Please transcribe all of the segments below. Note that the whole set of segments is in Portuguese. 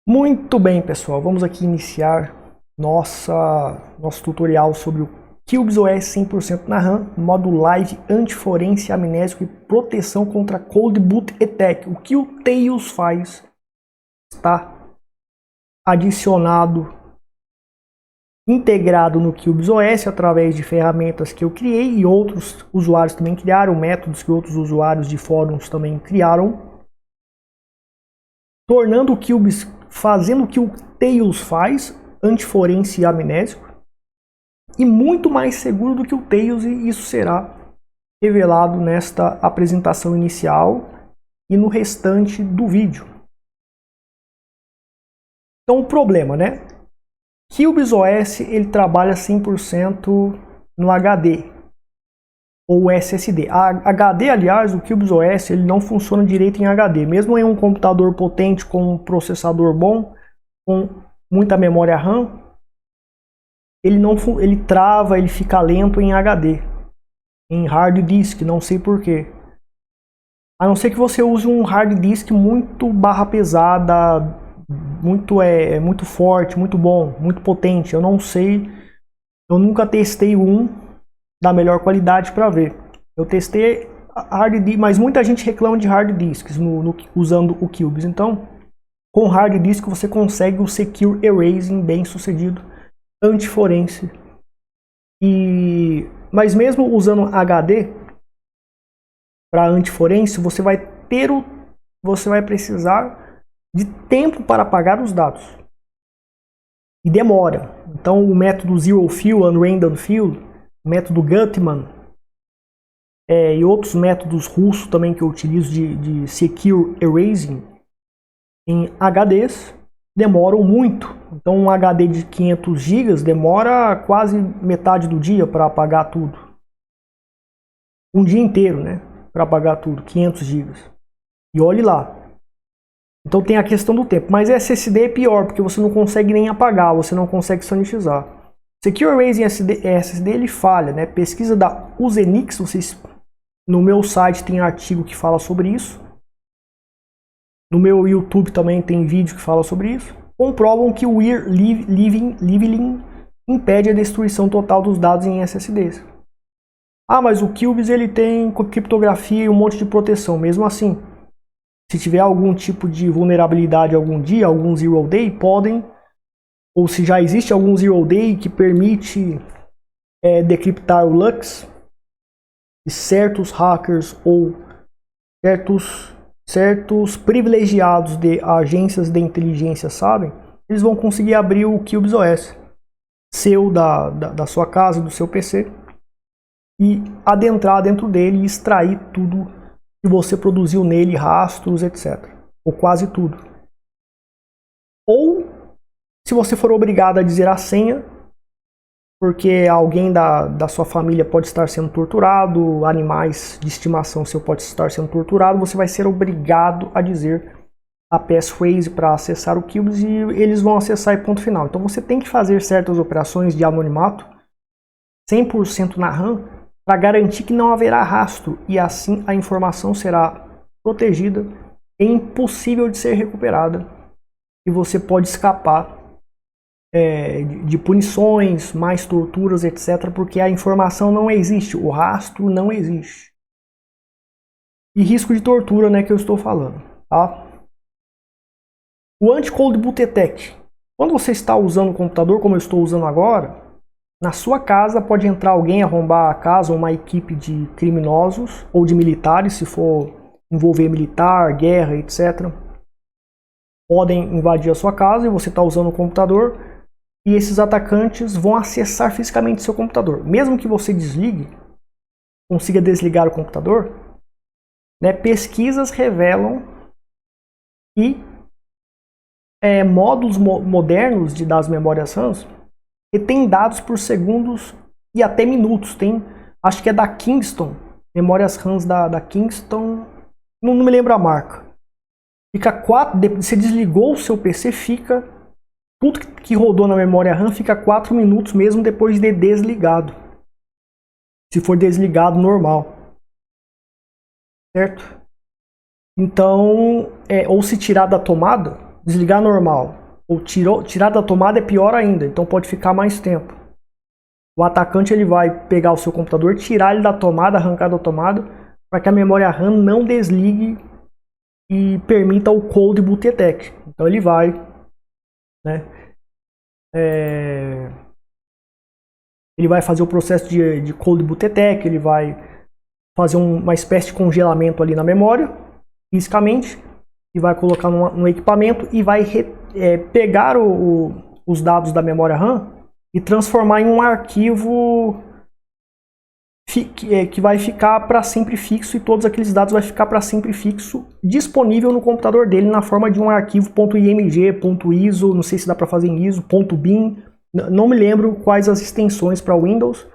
Muito bem, pessoal. Vamos aqui iniciar nosso tutorial sobre o CubesOS 100% na RAM, modo live, antiforência, amnésico e proteção contra Cold Boot Attack. O que o Tails faz está adicionado, integrado no CubesOS através de ferramentas que eu criei e outros usuários também criaram, métodos que outros usuários de fóruns também criaram, tornando o Cubes, fazendo o que o Tails faz, antiforência e amnésico, e muito mais seguro do que o Tails, e isso será revelado nesta apresentação inicial e no restante do vídeo. Então o problema, né? CubesOS ele trabalha 100% no HD ou SSD. HD, aliás, o CubesOS ele não funciona direito em HD, mesmo em um computador potente com um processador bom, com muita memória RAM, ele trava, ele fica lento em HD, em hard disk, não sei porquê. A não ser que você use um hard disk muito barra pesada, muito forte, muito bom, muito potente. Eu não sei, eu nunca testei um da melhor qualidade para ver. Eu testei hard disk, mas muita gente reclama de hard disks usando o Cubes. Então, com hard disk você consegue o Secure Erasing bem sucedido, antiforense. Mas mesmo usando HD para antiforense, você vai precisar de tempo para apagar os dados. E demora. Então o método Zero Fill, Unrandom Fill, o método Gutman e outros métodos russos também que eu utilizo de Secure Erasing em HDs demoram muito. Então um HD de 500 GB demora quase metade do dia para apagar tudo. Um dia inteiro, né? Para apagar tudo, 500 GB. E olhe lá. Então tem a questão do tempo. Mas SSD é pior, porque você não consegue nem apagar, você não consegue sanitizar. Secure Erasing SSD ele falha, né? Pesquisa da Usenix, no meu site tem artigo que fala sobre isso. No meu YouTube também tem vídeo que fala sobre isso. Comprovam que o Weir Leveling impede a destruição total dos dados em SSDs. Ah, mas o Cubes ele tem criptografia e um monte de proteção. Mesmo assim, se tiver algum tipo de vulnerabilidade algum dia, algum zero day, podem, ou se já existe algum zero day que permite decriptar o LUKS, e certos hackers ou certos privilegiados de agências de inteligência sabem, eles vão conseguir abrir o CubesOS seu, da sua casa, do seu PC, e adentrar dentro dele e extrair tudo que você produziu nele, rastros, etc. Ou quase tudo. Ou, se você for obrigado a dizer a senha, porque alguém da sua família pode estar sendo torturado, animais de estimação seu pode estar sendo torturado, você vai ser obrigado a dizer a passphrase para acessar o Cubes e eles vão acessar e ponto final. Então você tem que fazer certas operações de anonimato 100% na RAM para garantir que não haverá rastro e assim a informação será protegida e impossível de ser recuperada e você pode escapar de punições, mais torturas, etc., porque a informação não existe, o rastro não existe. E risco de tortura, né, que eu estou falando. Tá? O Anti-Cold Boot Attack. Quando você está usando o computador, como eu estou usando agora, na sua casa pode entrar alguém, arrombar a casa, ou uma equipe de criminosos, ou de militares, se for envolver militar, guerra, etc. Podem invadir a sua casa e você está usando o computador, e esses atacantes vão acessar fisicamente seu computador. Mesmo que você desligue, consiga desligar o computador, né, pesquisas revelam que módulos modernos das memórias RAM retêm dados por segundos e até minutos. Acho que é da Kingston, memórias RAM da Kingston, não me lembro a marca. Você desligou o seu PC, tudo que rodou na memória RAM fica 4 minutos mesmo depois de desligado. Se for desligado normal. Certo? Então, ou se tirar da tomada, desligar normal ou tirar da tomada é pior ainda, então pode ficar mais tempo. O atacante ele vai pegar o seu computador, tirar ele da tomada, arrancar da tomada, para que a memória RAM não desligue e permita o Cold Boot Attack. Então ele vai, né, ele vai fazer o processo de Cold Boot Attack, ele vai fazer uma espécie de congelamento ali na memória, fisicamente, e vai colocar no equipamento e vai pegar os dados da memória RAM e transformar em um arquivo que vai ficar para sempre fixo, e todos aqueles dados vai ficar para sempre fixo disponível no computador dele na forma de um arquivo .img, .iso, não sei se dá para fazer em ISO, .bin, não me lembro quais as extensões para Windows,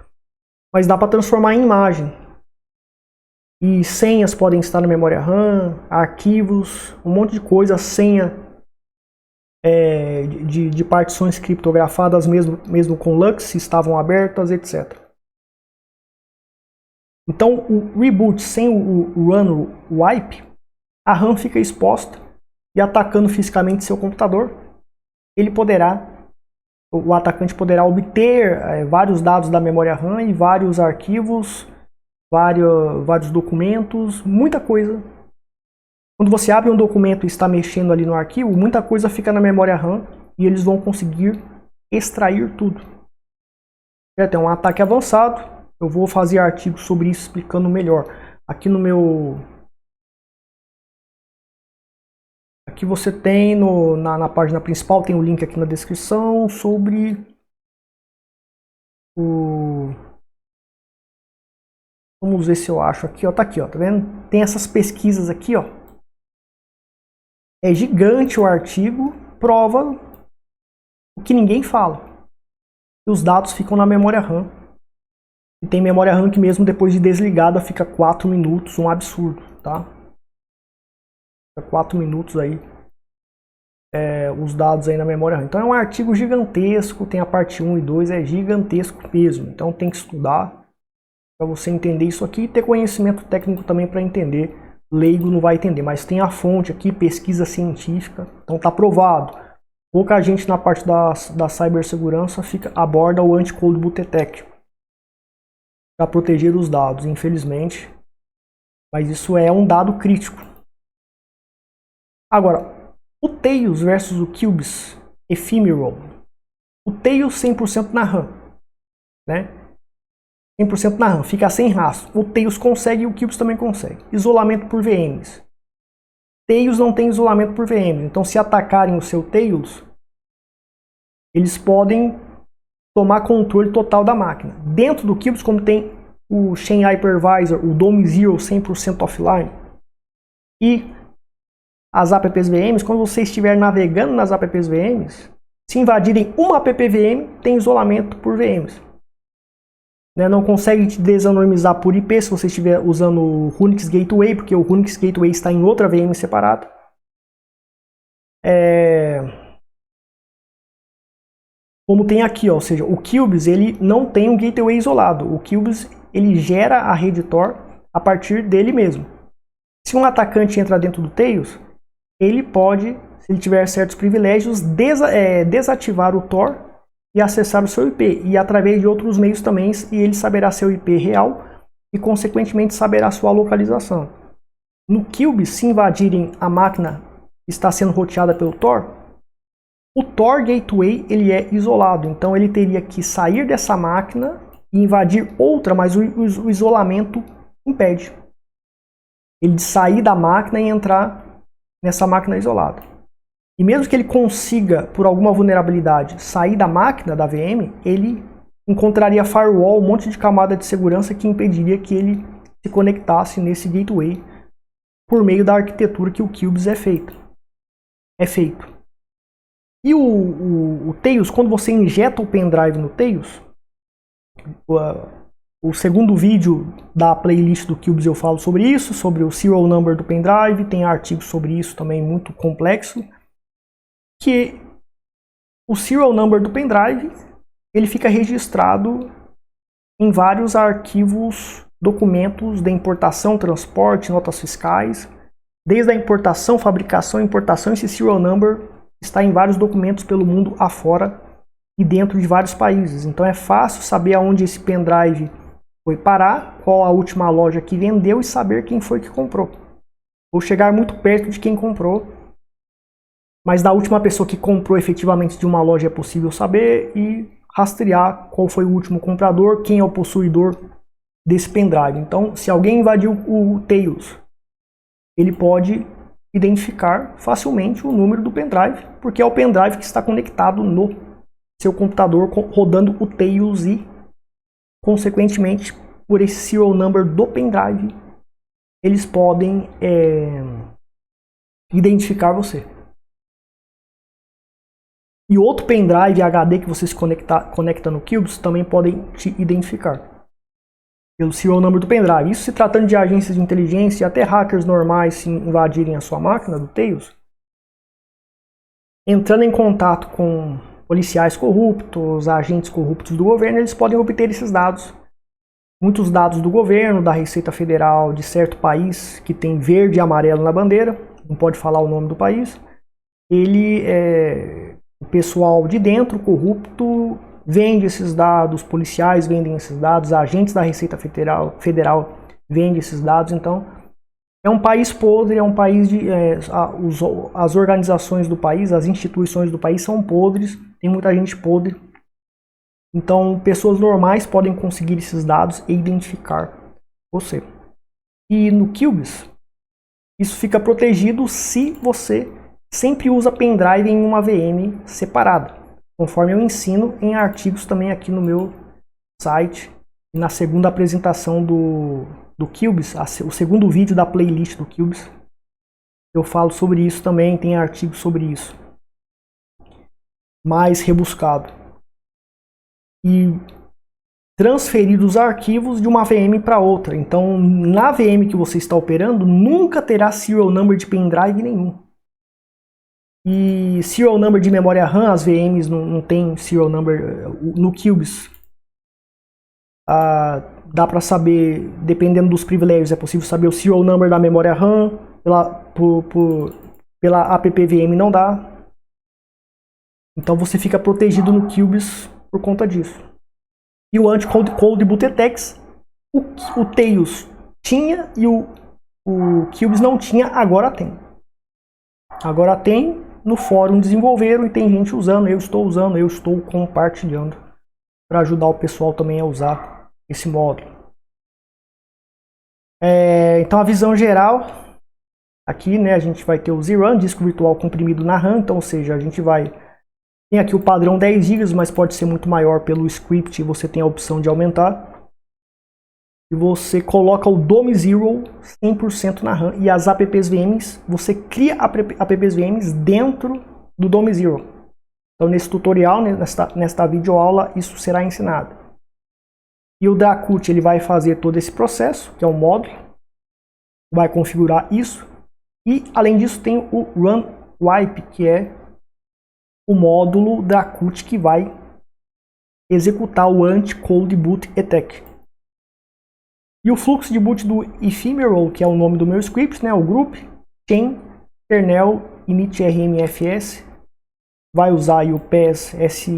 mas dá para transformar em imagem. E senhas podem estar na memória RAM, arquivos, um monte de coisa, senha de partições criptografadas mesmo com LUKS, se estavam abertas, etc. Então, o reboot sem o run wipe, a RAM fica exposta e atacando fisicamente seu computador, o atacante poderá obter vários dados da memória RAM e vários arquivos, vários documentos, muita coisa. Quando você abre um documento e está mexendo ali no arquivo, muita coisa fica na memória RAM e eles vão conseguir extrair tudo. É um ataque avançado. Eu vou fazer artigos sobre isso explicando melhor. Aqui aqui você tem na página principal, tem o link aqui na descrição sobre vamos ver se eu acho aqui, ó, tá aqui, ó, tá vendo? Tem essas pesquisas aqui, ó. É gigante o artigo, prova o que ninguém fala. Os dados ficam na memória RAM. E tem memória RAM que mesmo depois de desligada fica 4 minutos, um absurdo, tá? Fica 4 minutos aí os dados aí na memória RAM. Então é um artigo gigantesco, tem a parte 1 e 2, é gigantesco mesmo. Então tem que estudar para você entender isso aqui e ter conhecimento técnico também para entender. Leigo não vai entender, mas tem a fonte aqui, pesquisa científica, então tá provado. Pouca gente na parte da cibersegurança aborda o anti-cold boot attack para proteger os dados, infelizmente. Mas isso é um dado crítico. Agora, o Tails versus o Qubes Ephemeral. O Tails 100% na RAM, né? 100% na RAM, fica sem rastro. O Tails consegue e o Qubes também consegue. Isolamento por VMs. Tails não tem isolamento por VMs, então se atacarem o seu Tails, eles podem tomar controle total da máquina. Dentro do Qubes, como tem o Chain Hypervisor, o DOM Zero 100% offline, e as apps VMs, quando você estiver navegando nas apps VMs, se invadirem uma app VM, tem isolamento por VMs. Não consegue te desanonimizar por IP se você estiver usando o Unix Gateway, porque o Unix Gateway está em outra VM separada. Como tem aqui, ó, ou seja, o Qubes ele não tem um gateway isolado. O Qubes ele gera a rede Tor a partir dele mesmo. Se um atacante entra dentro do Tails, ele pode, se ele tiver certos privilégios, desativar o Tor e acessar o seu IP. E através de outros meios também, e ele saberá seu IP real e, consequentemente, saberá sua localização. No Qubes, se invadirem a máquina que está sendo roteada pelo Tor, o Tor Gateway ele é isolado, então ele teria que sair dessa máquina e invadir outra, mas o isolamento impede ele de sair da máquina e entrar nessa máquina isolada. E mesmo que ele consiga, por alguma vulnerabilidade, sair da máquina da VM, ele encontraria firewall, um monte de camada de segurança que impediria que ele se conectasse nesse gateway por meio da arquitetura que o Qubes é feito. E o Tails, quando você injeta o pendrive no Tails, o segundo vídeo da playlist do Qubes eu falo sobre isso, sobre o serial number do pendrive, tem artigos sobre isso também muito complexo, que o serial number do pendrive ele fica registrado em vários arquivos, documentos de importação, transporte, notas fiscais. Desde a importação, fabricação, importação, esse serial number está em vários documentos pelo mundo afora e dentro de vários países. Então é fácil saber aonde esse pendrive foi parar, qual a última loja que vendeu e saber quem foi que comprou. Ou chegar muito perto de quem comprou, mas da última pessoa que comprou efetivamente de uma loja é possível saber e rastrear qual foi o último comprador, quem é o possuidor desse pendrive. Então, se alguém invadiu o Tails, ele pode identificar facilmente o número do pendrive, porque é o pendrive que está conectado no seu computador rodando o Tails e, consequentemente, por esse serial number do pendrive, eles podem identificar você. E outro pendrive HD que você se conecta no Cubes também podem te identificar pelo serial number do pendrive. Isso se tratando de agências de inteligência e até hackers normais se invadirem a sua máquina do Tails, entrando em contato com policiais corruptos, agentes corruptos do governo, eles podem obter esses dados. Muitos dados do governo, da Receita Federal de certo país que tem verde e amarelo na bandeira, não pode falar o nome do país, o pessoal de dentro, corrupto, vende esses dados, policiais vendem esses dados, agentes da Receita Federal vendem esses dados. Então, é um país podre, é um país de... as organizações do país, as instituições do país são podres, tem muita gente podre. Então, pessoas normais podem conseguir esses dados e identificar você. E no Cubes, isso fica protegido se você sempre usa pendrive em uma VM separada, conforme eu ensino em artigos também aqui no meu site. Na segunda apresentação do Cubes, o segundo vídeo da playlist do Cubes, eu falo sobre isso também, tem artigos sobre isso, mais rebuscado. E transferir os arquivos de uma VM para outra. Então, na VM que você está operando, nunca terá serial number de pendrive nenhum. E serial number de memória RAM, as VMs não tem serial number no Cubes. Dá para saber, dependendo dos privilégios, é possível saber o serial number da memória RAM, pela AppVM não dá. Então você fica protegido no Cubes por conta disso. E o Anti-Cold Boot Attacks, o Tails tinha e o Cubes não tinha, agora tem. Agora tem, no fórum desenvolveram e tem gente usando, eu estou compartilhando para ajudar o pessoal também a usar esse módulo. Então a visão geral, aqui né, a gente vai ter o ZRAM, disco virtual comprimido na RAM, então ou seja, a gente tem aqui o padrão 10 GB, mas pode ser muito maior pelo script, você tem a opção de aumentar. E você coloca o DOM0 100% na RAM. E as apps VMs, você cria apps VMs dentro do DOM0. Então nesse tutorial, nesta videoaula, isso será ensinado. E o Dracut, ele vai fazer todo esse processo, que é um módulo. Vai configurar isso. E além disso tem o Run Wipe, que é o módulo Dracut que vai executar o Anti-Cold Boot Attack. E o fluxo de boot do Ephemeral, que é o nome do meu script, né, o group, chain, kernel, init-rmfs, vai usar aí o PSSH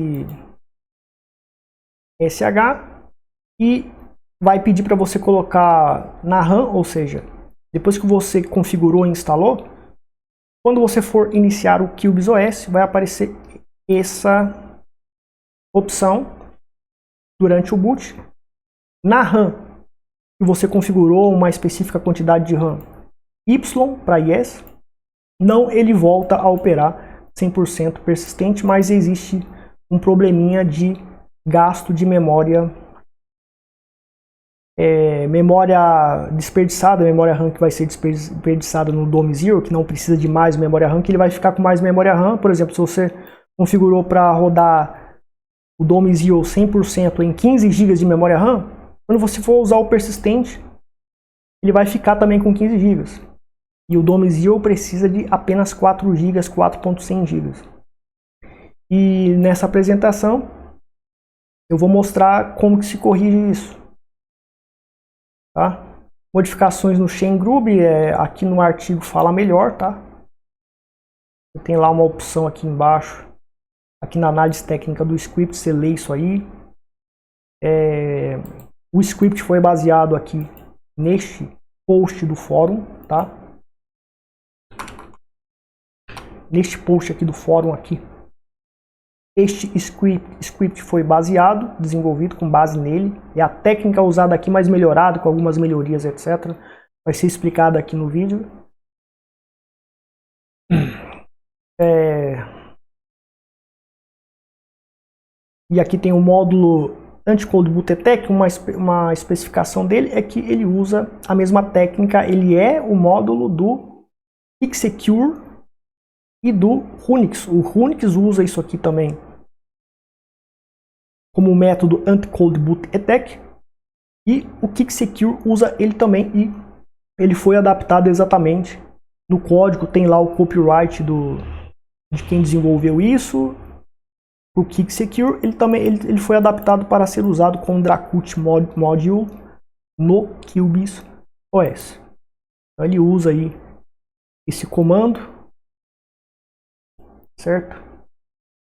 e vai pedir para você colocar na RAM, ou seja, depois que você configurou e instalou, quando você for iniciar o Cubes OS, vai aparecer essa opção durante o boot. Na RAM, que você configurou uma específica quantidade de RAM Y para yes, não ele volta a operar 100% persistente, mas existe um probleminha de gasto de memória, memória desperdiçada, memória RAM que vai ser desperdiçada no DOM0, que não precisa de mais memória RAM, que ele vai ficar com mais memória RAM. Por exemplo, se você configurou para rodar o DOM0 100% em 15 GB de memória RAM, quando você for usar o persistente, ele vai ficar também com 15 GB. E o DOM0 precisa de apenas 4 GB, 4.100 GB. E nessa apresentação, eu vou mostrar como que se corrige isso. Tá? Modificações no Chain Group, aqui no artigo fala melhor, tá? Tem lá uma opção aqui embaixo, aqui na análise técnica do script, você lê isso aí. O script foi baseado aqui neste post do fórum, tá? Neste post aqui do fórum aqui. Este script foi baseado, desenvolvido com base nele. É a técnica usada aqui, mais melhorada, com algumas melhorias, etc. Vai ser explicado aqui no vídeo. E aqui tem o módulo Anti-Cold Boot Attack. Uma especificação dele é que ele usa a mesma técnica. Ele é o módulo do Xecure e do Runix. O Runix usa isso aqui também como método Anti-Cold Boot Attack, e o Xecure usa ele também, e ele foi adaptado exatamente no código. Tem lá o copyright de quem desenvolveu isso. O Xecure ele foi adaptado para ser usado com o Dracut Module no QBIS OS. Então ele usa aí esse comando, certo?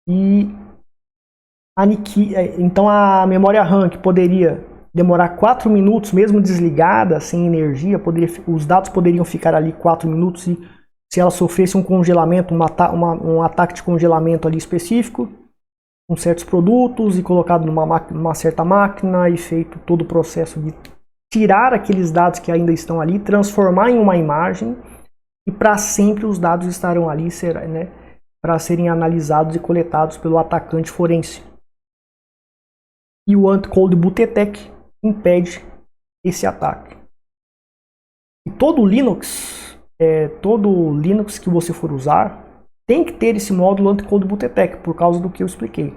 E então a memória RAM, que poderia demorar 4 minutos, mesmo desligada, sem energia, os dados poderiam ficar ali 4 minutos, e se ela sofresse um congelamento, um ataque de congelamento ali específico, com certos produtos, e colocado numa certa máquina, e feito todo o processo de tirar aqueles dados que ainda estão ali, transformar em uma imagem, e para sempre os dados estarão ali, né, para serem analisados e coletados pelo atacante forense. E o Anti-Cold Boot Attack impede esse ataque. E todo Linux que você for usar tem que ter esse módulo Anti-Cold Boot Attack, por causa do que eu expliquei.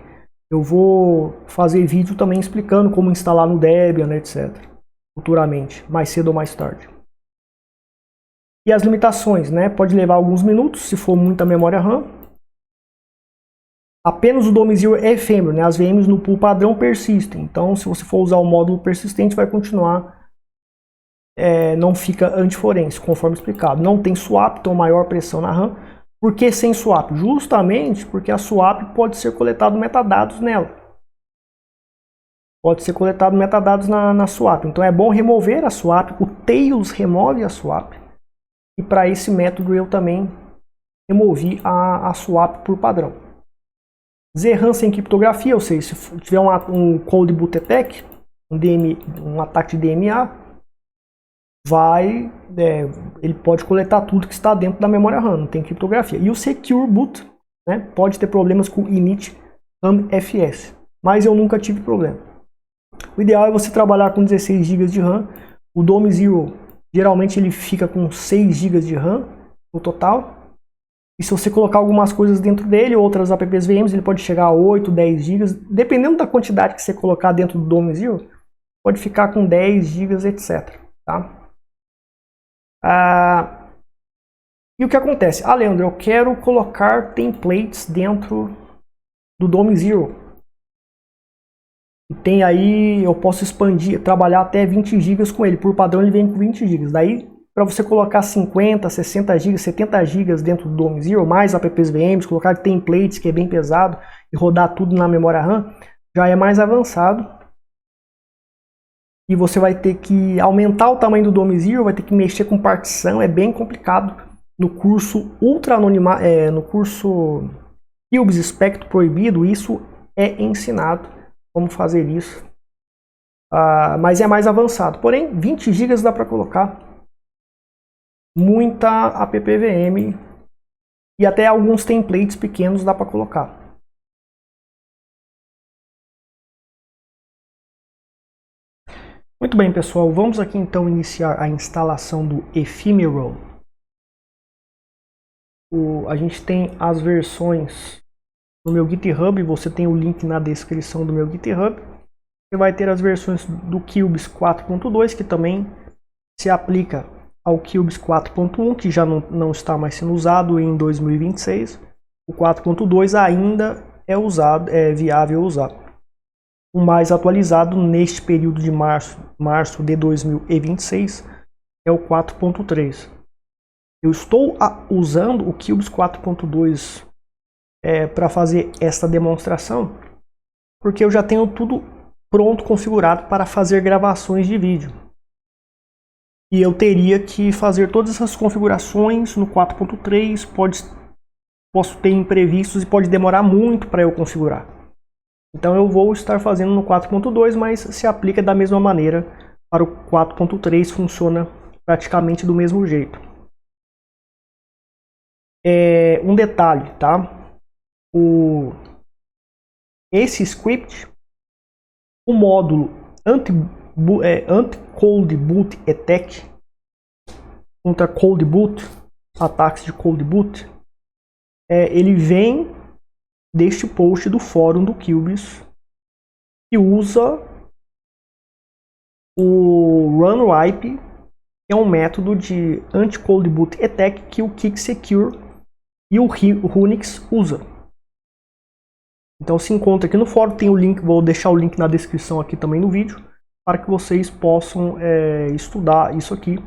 Eu vou fazer vídeo também explicando como instalar no Debian, né, etc. futuramente, mais cedo ou mais tarde. E as limitações, né? Pode levar alguns minutos se for muita memória RAM. Apenas o DOM0 é efêmero, né? As VMs no pool padrão persistem. Então, se você for usar o módulo persistente, vai continuar. Não fica antiforense, conforme explicado. Não tem swap, então maior pressão na RAM. Por que sem swap? Justamente porque a swap pode ser coletado metadados nela. Pode ser coletado metadados na swap. Então é bom remover a swap. O Tails remove a swap. E para esse método eu também removi a swap por padrão. ZRAM sem criptografia, ou seja, se tiver um Cold Boot Attack, um ataque de DMA, ele pode coletar tudo que está dentro da memória RAM, não tem criptografia. E o Secure Boot, né, pode ter problemas com o init AMFS, mas eu nunca tive problema. O ideal é você trabalhar com 16 GB de RAM. O DOM0 geralmente ele fica com 6 GB de RAM no total. E se você colocar algumas coisas dentro dele, outras apps VMs, ele pode chegar a 8, 10 GB. Dependendo da quantidade que você colocar dentro do DOM0, pode ficar com 10 GB, etc. Tá? E o que acontece? Leandro, eu quero colocar templates dentro do DOM0. E tem aí, eu posso expandir, trabalhar até 20 GB com ele. Por padrão ele vem com 20 GB. Daí, para você colocar 50, 60 GB, 70 GB dentro do DOM0, mais apps VMs, colocar templates, que é bem pesado, e rodar tudo na memória RAM, já é mais avançado. E você vai ter que aumentar o tamanho do DOM0, vai ter que mexer com partição, é bem complicado. No curso no curso QBIS Espectro Proibido, isso é ensinado, como fazer isso. Mas é mais avançado. Porém, 20 GB dá para colocar muita appvm e até alguns templates pequenos dá para colocar. Muito bem, pessoal, vamos aqui então iniciar a instalação do Ephemeral. A gente tem as versões no meu GitHub, você tem o link na descrição do meu GitHub. Você vai ter as versões do QBIS 4.2, que também se aplica ao QBIS 4.1, que já não está mais sendo usado em 2026. O 4.2 ainda é viável usar. O mais atualizado neste período de março de 2026 é o 4.3. Eu estou usando o Cubes 4.2 para fazer esta demonstração, porque eu já tenho tudo pronto, configurado para fazer gravações de vídeo. E eu teria que fazer todas essas configurações no 4.3, posso ter imprevistos e pode demorar muito para eu configurar. Então eu vou estar fazendo no 4.2, mas se aplica da mesma maneira para o 4.3, funciona praticamente do mesmo jeito. Um detalhe, tá? Esse script, o módulo anti-cold boot attack, contra cold boot, ataques de cold boot, ele vem deste post do fórum do Cubes, que usa o runwipe, que é um método de anti-cold boot attack que o KickSecure e o Runix usa. Então se encontra aqui no fórum, tem o link, vou deixar o link na descrição aqui também no vídeo, para que vocês possam estudar isso aqui.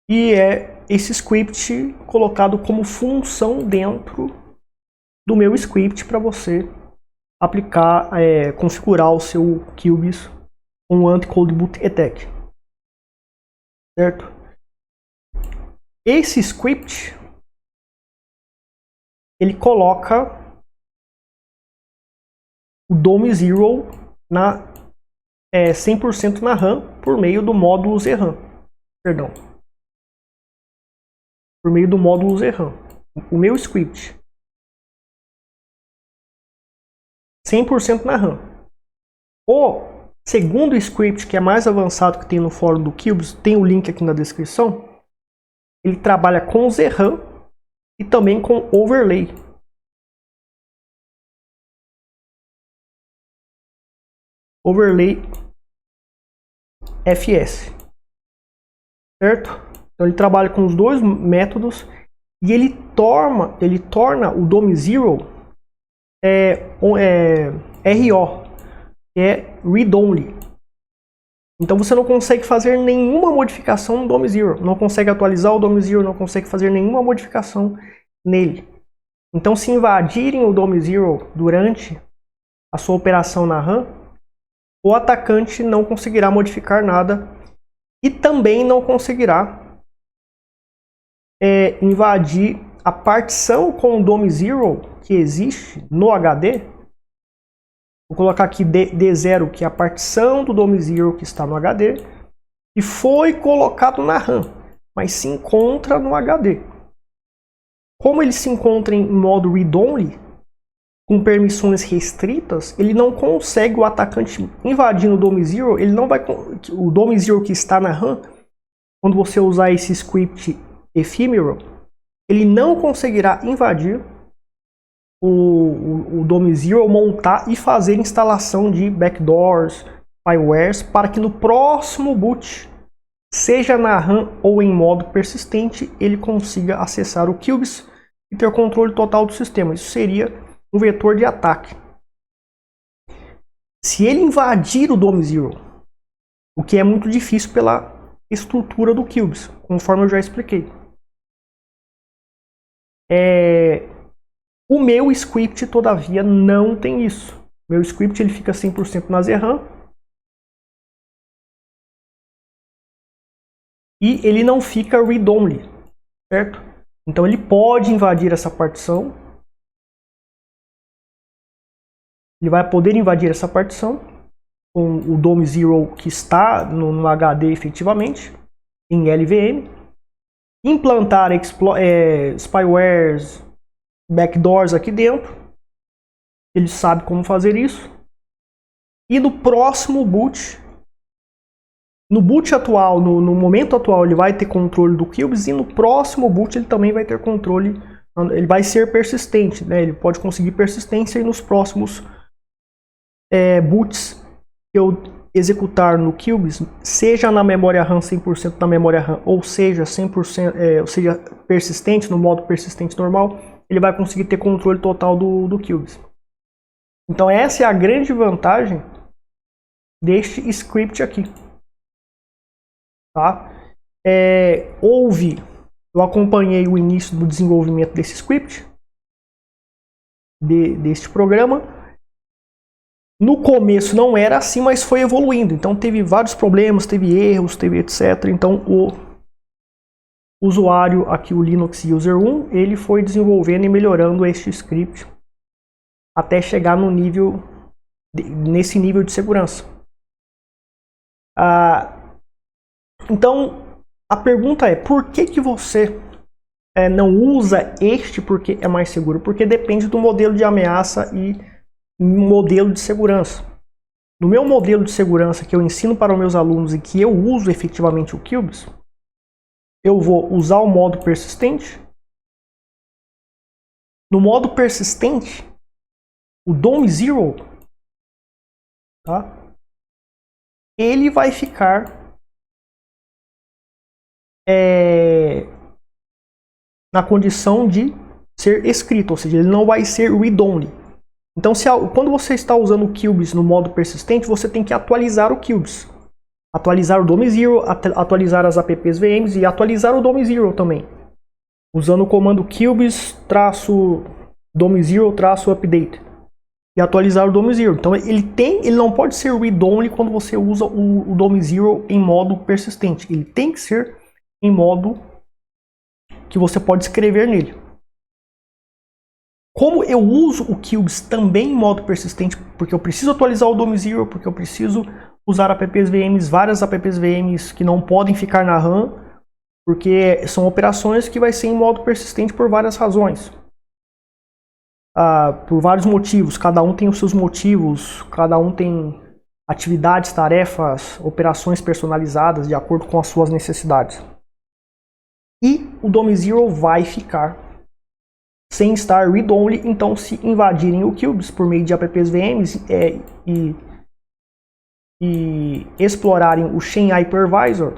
E é esse script colocado como função dentro do meu script para você aplicar, configurar o seu Cubes com o anti-cold boot attack. Certo? Esse script, ele coloca o DOM Zero 100% na RAM por meio do módulo ZRAM. Perdão. Por meio do módulo ZRAM. O meu script 100% na RAM. O segundo script, que é mais avançado, que tem no fórum do Cubes, tem o link aqui na descrição. Ele trabalha com ZRAM e também com overlay. Overlay FS. Certo? Então ele trabalha com os dois métodos e ele torna o DOM Zero RO, que é Read Only. Então você não consegue fazer nenhuma modificação no DOM Zero, não consegue atualizar o DOM Zero, não consegue fazer nenhuma modificação nele. Então se invadirem o DOM Zero durante a sua operação na RAM, o atacante não conseguirá modificar nada e também não conseguirá invadir a partição com o DOM Zero que existe no HD. Vou colocar aqui D0, que é a partição do DOM Zero que está no HD e foi colocado na RAM, mas se encontra no HD. Como ele se encontra em modo read-only, com permissões restritas, ele não consegue, o atacante invadindo o DOM Zero, ele não vai, o DOM Zero que está na RAM, quando você usar esse script ephemeral, ele não conseguirá invadir o DOM Zero, montar e fazer instalação de backdoors, spywares, para que no próximo boot, seja na RAM ou em modo persistente, ele consiga acessar o Cubes e ter controle total do sistema. Isso seria um vetor de ataque. Se ele invadir o DOM Zero, o que é muito difícil pela estrutura do Cubes, conforme eu já expliquei. O meu script, todavia, não tem isso. Meu script ele fica 100% na ZRAM. E ele não fica read-only, certo? Então ele pode invadir essa partição. Ele vai poder invadir essa partição com o DOM Zero que está no HD efetivamente, em LVM. Implantar spywares, backdoors aqui dentro. Ele sabe como fazer isso. E no próximo boot, no boot atual, no momento atual, ele vai ter controle do Cubes. E no próximo boot ele também vai ter controle. Ele vai ser persistente, né? Ele pode conseguir persistência e nos próximos boots que eu executar no Cubes, seja na memória RAM 100% na memória RAM, ou seja 100%, ou seja persistente, no modo persistente normal, ele vai conseguir ter controle total do Cubes. Então essa é a grande vantagem deste script aqui. Tá? eu acompanhei o início do desenvolvimento desse script, deste programa. No começo não era assim, mas foi evoluindo. Então teve vários problemas, teve erros, teve etc. Então o usuário aqui, o Linux User 1, ele foi desenvolvendo e melhorando este script até chegar no nível, nesse nível de segurança. Então a pergunta é, por que você não usa este porque é mais seguro? Porque depende do modelo de ameaça e modelo de segurança. No meu modelo de segurança que eu ensino para os meus alunos e que eu uso efetivamente o QBIS, eu vou usar o modo persistente. No modo persistente, o DOM Zero, tá? Ele vai ficar na condição de ser escrito, ou seja, ele não vai ser read-only. Então, quando você está usando o QBIS no modo persistente, você tem que atualizar o QBIS. Atualizar o DOM Zero, atualizar as apps VMs e atualizar o DOM Zero também. Usando o comando QBIS-DOM Zero-update. E atualizar o DOM Zero. Então, ele não pode ser read-only quando você usa o DOM Zero em modo persistente. Ele tem que ser em modo que você pode escrever nele. Como eu uso o QBIS também em modo persistente, porque eu preciso atualizar o DOM Zero, porque eu preciso usar apps VMs, várias apps VMs que não podem ficar na RAM, porque são operações que vai ser em modo persistente por várias razões. Por vários motivos, cada um tem os seus motivos, cada um tem atividades, tarefas, operações personalizadas de acordo com as suas necessidades. E o DOM Zero vai ficar sem estar read-only, então se invadirem o QBIS por meio de apps VMs e explorarem o Chain Hypervisor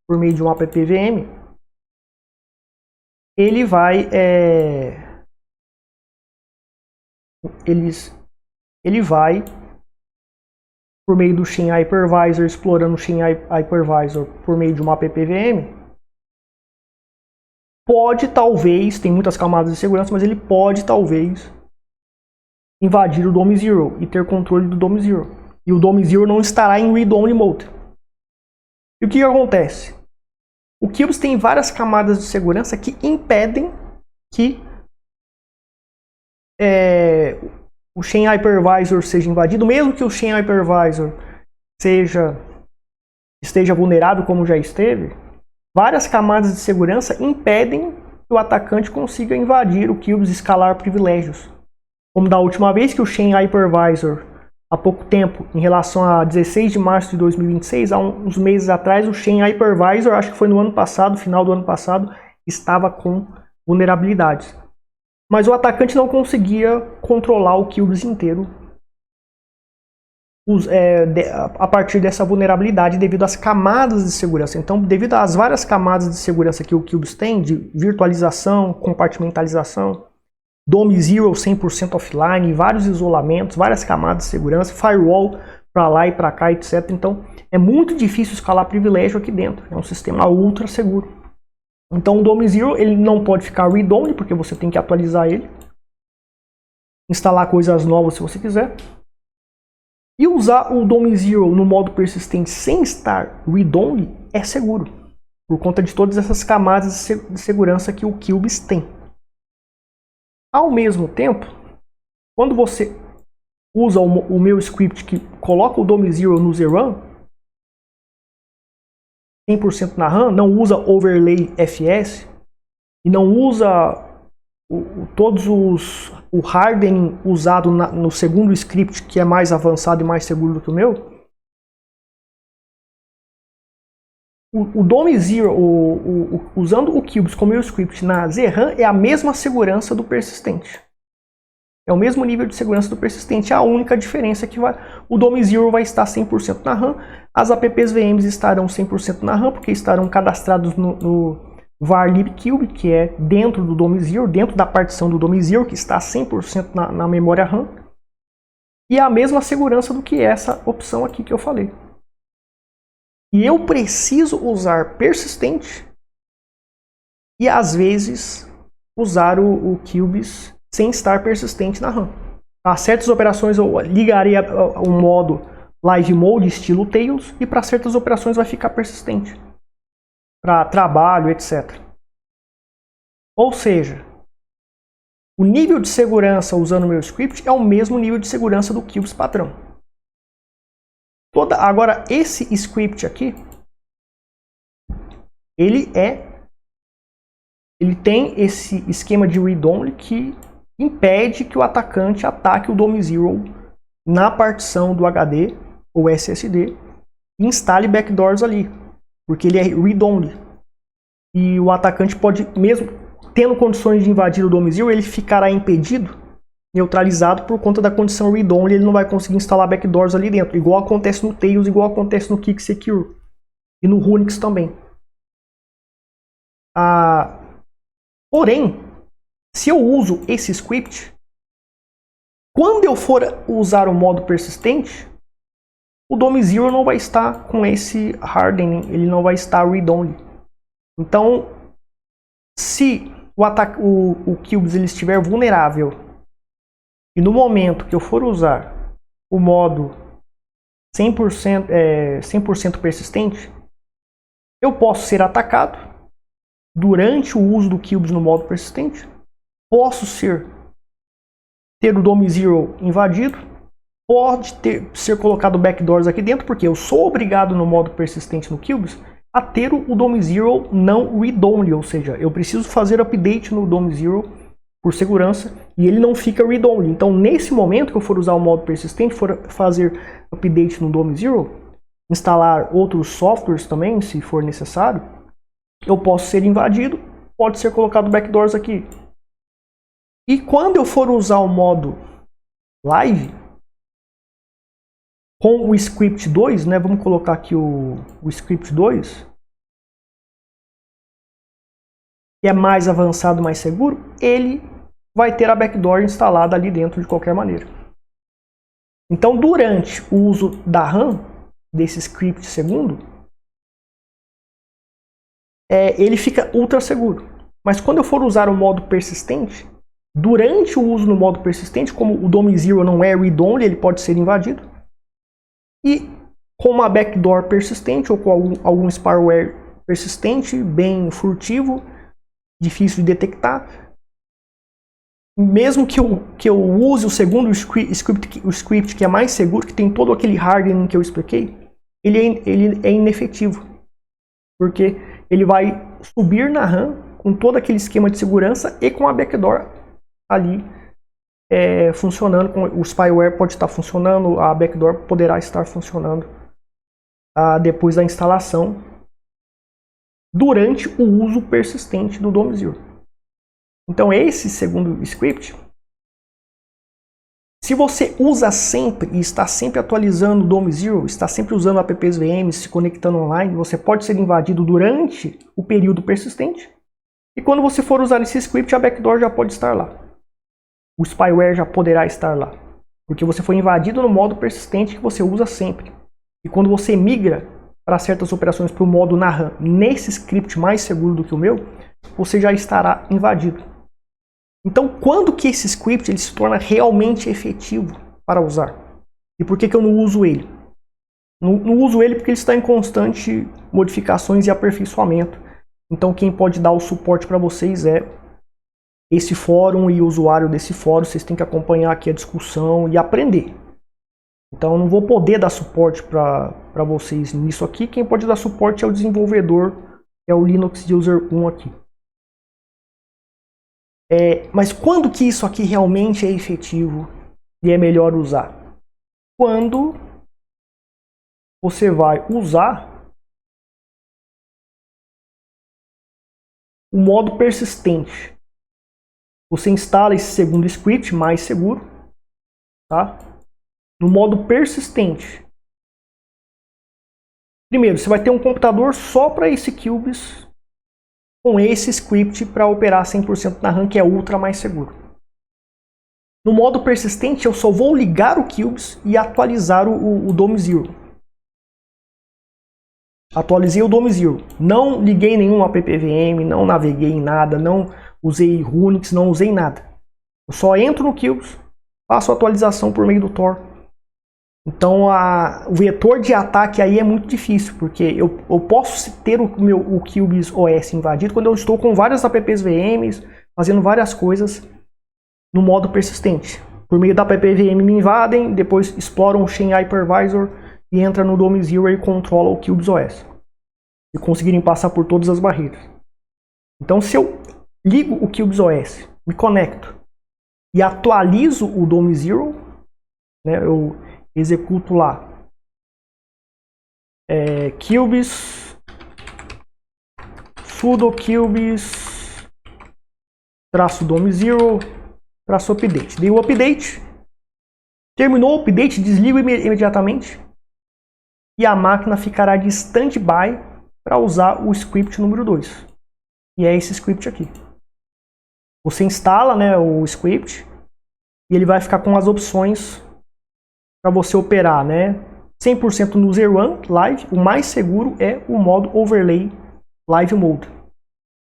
por meio de um app VM, ele vai por meio do Chain Hypervisor, explorando o Chain Hypervisor por meio de uma app VM, pode talvez, tem muitas camadas de segurança, mas ele pode talvez invadir o DOM Zero e ter controle do DOM Zero. E o DOM Zero não estará em read-only mode. E o que acontece? O QBIS tem várias camadas de segurança que impedem que o Chain Hypervisor seja invadido, mesmo que o Chain Hypervisor esteja vulnerável como já esteve. Várias camadas de segurança impedem que o atacante consiga invadir o QBIS e escalar privilégios. Como da última vez que o Chain Hypervisor, há pouco tempo, em relação a 16 de março de 2026, há uns meses atrás, o Chain Hypervisor, acho que foi no ano passado, final do ano passado, estava com vulnerabilidades. Mas o atacante não conseguia controlar o QBIS inteiro a partir dessa vulnerabilidade devido às camadas de segurança. Então, devido às várias camadas de segurança que o QBIS tem, de virtualização, compartimentalização, DOM Zero 100% offline, vários isolamentos, várias camadas de segurança, firewall para lá e para cá, etc. Então, é muito difícil escalar privilégio aqui dentro. É um sistema ultra seguro. Então, o DOM Zero ele não pode ficar read-only, porque você tem que atualizar ele, instalar coisas novas se você quiser. E usar o DOM Zero no modo persistente sem estar read-only é seguro, por conta de todas essas camadas de segurança que o QBIS tem. Ao mesmo tempo, quando você usa o meu script que coloca o DOM Zero no ZRAM, 100% na RAM, não usa overlay FS e não usa o hardening usado no segundo script, que é mais avançado e mais seguro do que o meu, o DOM Zero, usando o QBIS como meu script na ZRAM, é a mesma segurança do persistente. É o mesmo nível de segurança do persistente. A única diferença é que o DOM Zero vai estar 100% na RAM, as apps VMs estarão 100% na RAM, porque estarão cadastrados no var libcube, que é dentro do DOM Zero, dentro da partição do DOM Zero, que está 100% na memória RAM. E é a mesma segurança do que essa opção aqui que eu falei. E eu preciso usar persistente e às vezes usar o QGIS sem estar persistente na RAM. Para certas operações eu ligaria o modo Live Mode estilo Tails e para certas operações vai ficar persistente. Para trabalho, etc. Ou seja, o nível de segurança usando o meu script é o mesmo nível de segurança do QGIS padrão. Agora, esse script aqui, ele tem esse esquema de read-only que impede que o atacante ataque o DOM0 na partição do HD ou SSD e instale backdoors ali, porque ele é read-only. E o atacante pode, mesmo tendo condições de invadir o DOM0, ele ficará impedido, neutralizado por conta da condição read-only, ele não vai conseguir instalar backdoors ali dentro, igual acontece no Tails, igual acontece no Kick Secure e no Runix também. Porém, se eu uso esse script, quando eu for usar o modo persistente, o DOM0 não vai estar com esse hardening, ele não vai estar read-only. Então, se o QGIS ele estiver vulnerável e no momento que eu for usar o modo 100% persistente, eu posso ser atacado durante o uso do QGIS no modo persistente, posso ter o DOM0 invadido, pode ser colocado backdoors aqui dentro, porque eu sou obrigado no modo persistente no QGIS a ter o DOM0 não read-only, ou seja, eu preciso fazer update no DOM0 por segurança e ele não fica read-only. Então, nesse momento que eu for usar o modo persistente, for fazer update no DOM0, instalar outros softwares também, se for necessário, eu posso ser invadido, pode ser colocado backdoors aqui. E quando eu for usar o modo live, com o script 2, né, vamos colocar aqui o script 2, que é mais avançado, mais seguro, ele vai ter a backdoor instalada ali dentro de qualquer maneira. Então, durante o uso da RAM, desse script segundo, ele fica ultra seguro. Mas quando eu for usar o modo persistente, durante o uso no modo persistente, como o DOM0 não é read-only, ele pode ser invadido. E com uma backdoor persistente ou com algum spyware persistente, bem furtivo, difícil de detectar, mesmo que eu use o segundo script que é mais seguro, que tem todo aquele hardening que eu expliquei, ele é inefetivo. Porque ele vai subir na RAM com todo aquele esquema de segurança e com a backdoor ali funcionando, o spyware pode estar funcionando, a backdoor poderá estar funcionando depois da instalação durante o uso persistente do DOM0. Então esse segundo script, se você usa sempre e está sempre atualizando o DOM0, está sempre usando apps VM, se conectando online, você pode ser invadido durante o período persistente e quando você for usar esse script, a backdoor já pode estar lá. O spyware já poderá estar lá, porque você foi invadido no modo persistente que você usa sempre. E quando você migra para certas operações para o modo na RAM, nesse script mais seguro do que o meu, você já estará invadido. Então, quando que esse script ele se torna realmente efetivo para usar? E por que eu não uso ele? Não uso ele porque ele está em constante modificações e aperfeiçoamento. Então, quem pode dar o suporte para vocês é esse fórum e o usuário desse fórum. Vocês têm que acompanhar aqui a discussão e aprender. Então eu não vou poder dar suporte para vocês nisso aqui. Quem pode dar suporte é o desenvolvedor, é o Linux User 1 aqui. Mas quando que isso aqui realmente é efetivo e é melhor usar? Quando você vai usar o modo persistente. Você instala esse segundo script mais seguro, tá? No modo persistente. Primeiro, você vai ter um computador só para esse QGIS com esse script para operar 100% na RAM, que é ultra mais seguro. No modo persistente, eu só vou ligar o QGIS e atualizar o DOM0. atualizei o DOM0. Não liguei nenhum app.vm, não naveguei em nada, não usei Unix, não usei nada. Eu só entro no Cubes, faço a atualização por meio do Tor. Então o vetor de ataque aí é muito difícil, porque eu posso ter o Cubes OS invadido quando eu estou com várias apps VMs, fazendo várias coisas no modo persistente. Por meio da app.vm me invadem, depois exploram o Chain Hypervisor e entra no DOM0 e controla o Cubes OS. E conseguirem passar por todas as barreiras. Então se eu ligo o Cubes OS, me conecto e atualizo o DOM0, né, eu executo lá Cubes sudo Cubes -DOM0 -update. Dei o update, terminou o update, desligo imediatamente e a máquina ficará de standby para usar o script número 2. E é esse script aqui. Você instala, né, o script e ele vai ficar com as opções para você operar, né? 100% no User One Live. O mais seguro é o modo Overlay Live Mode.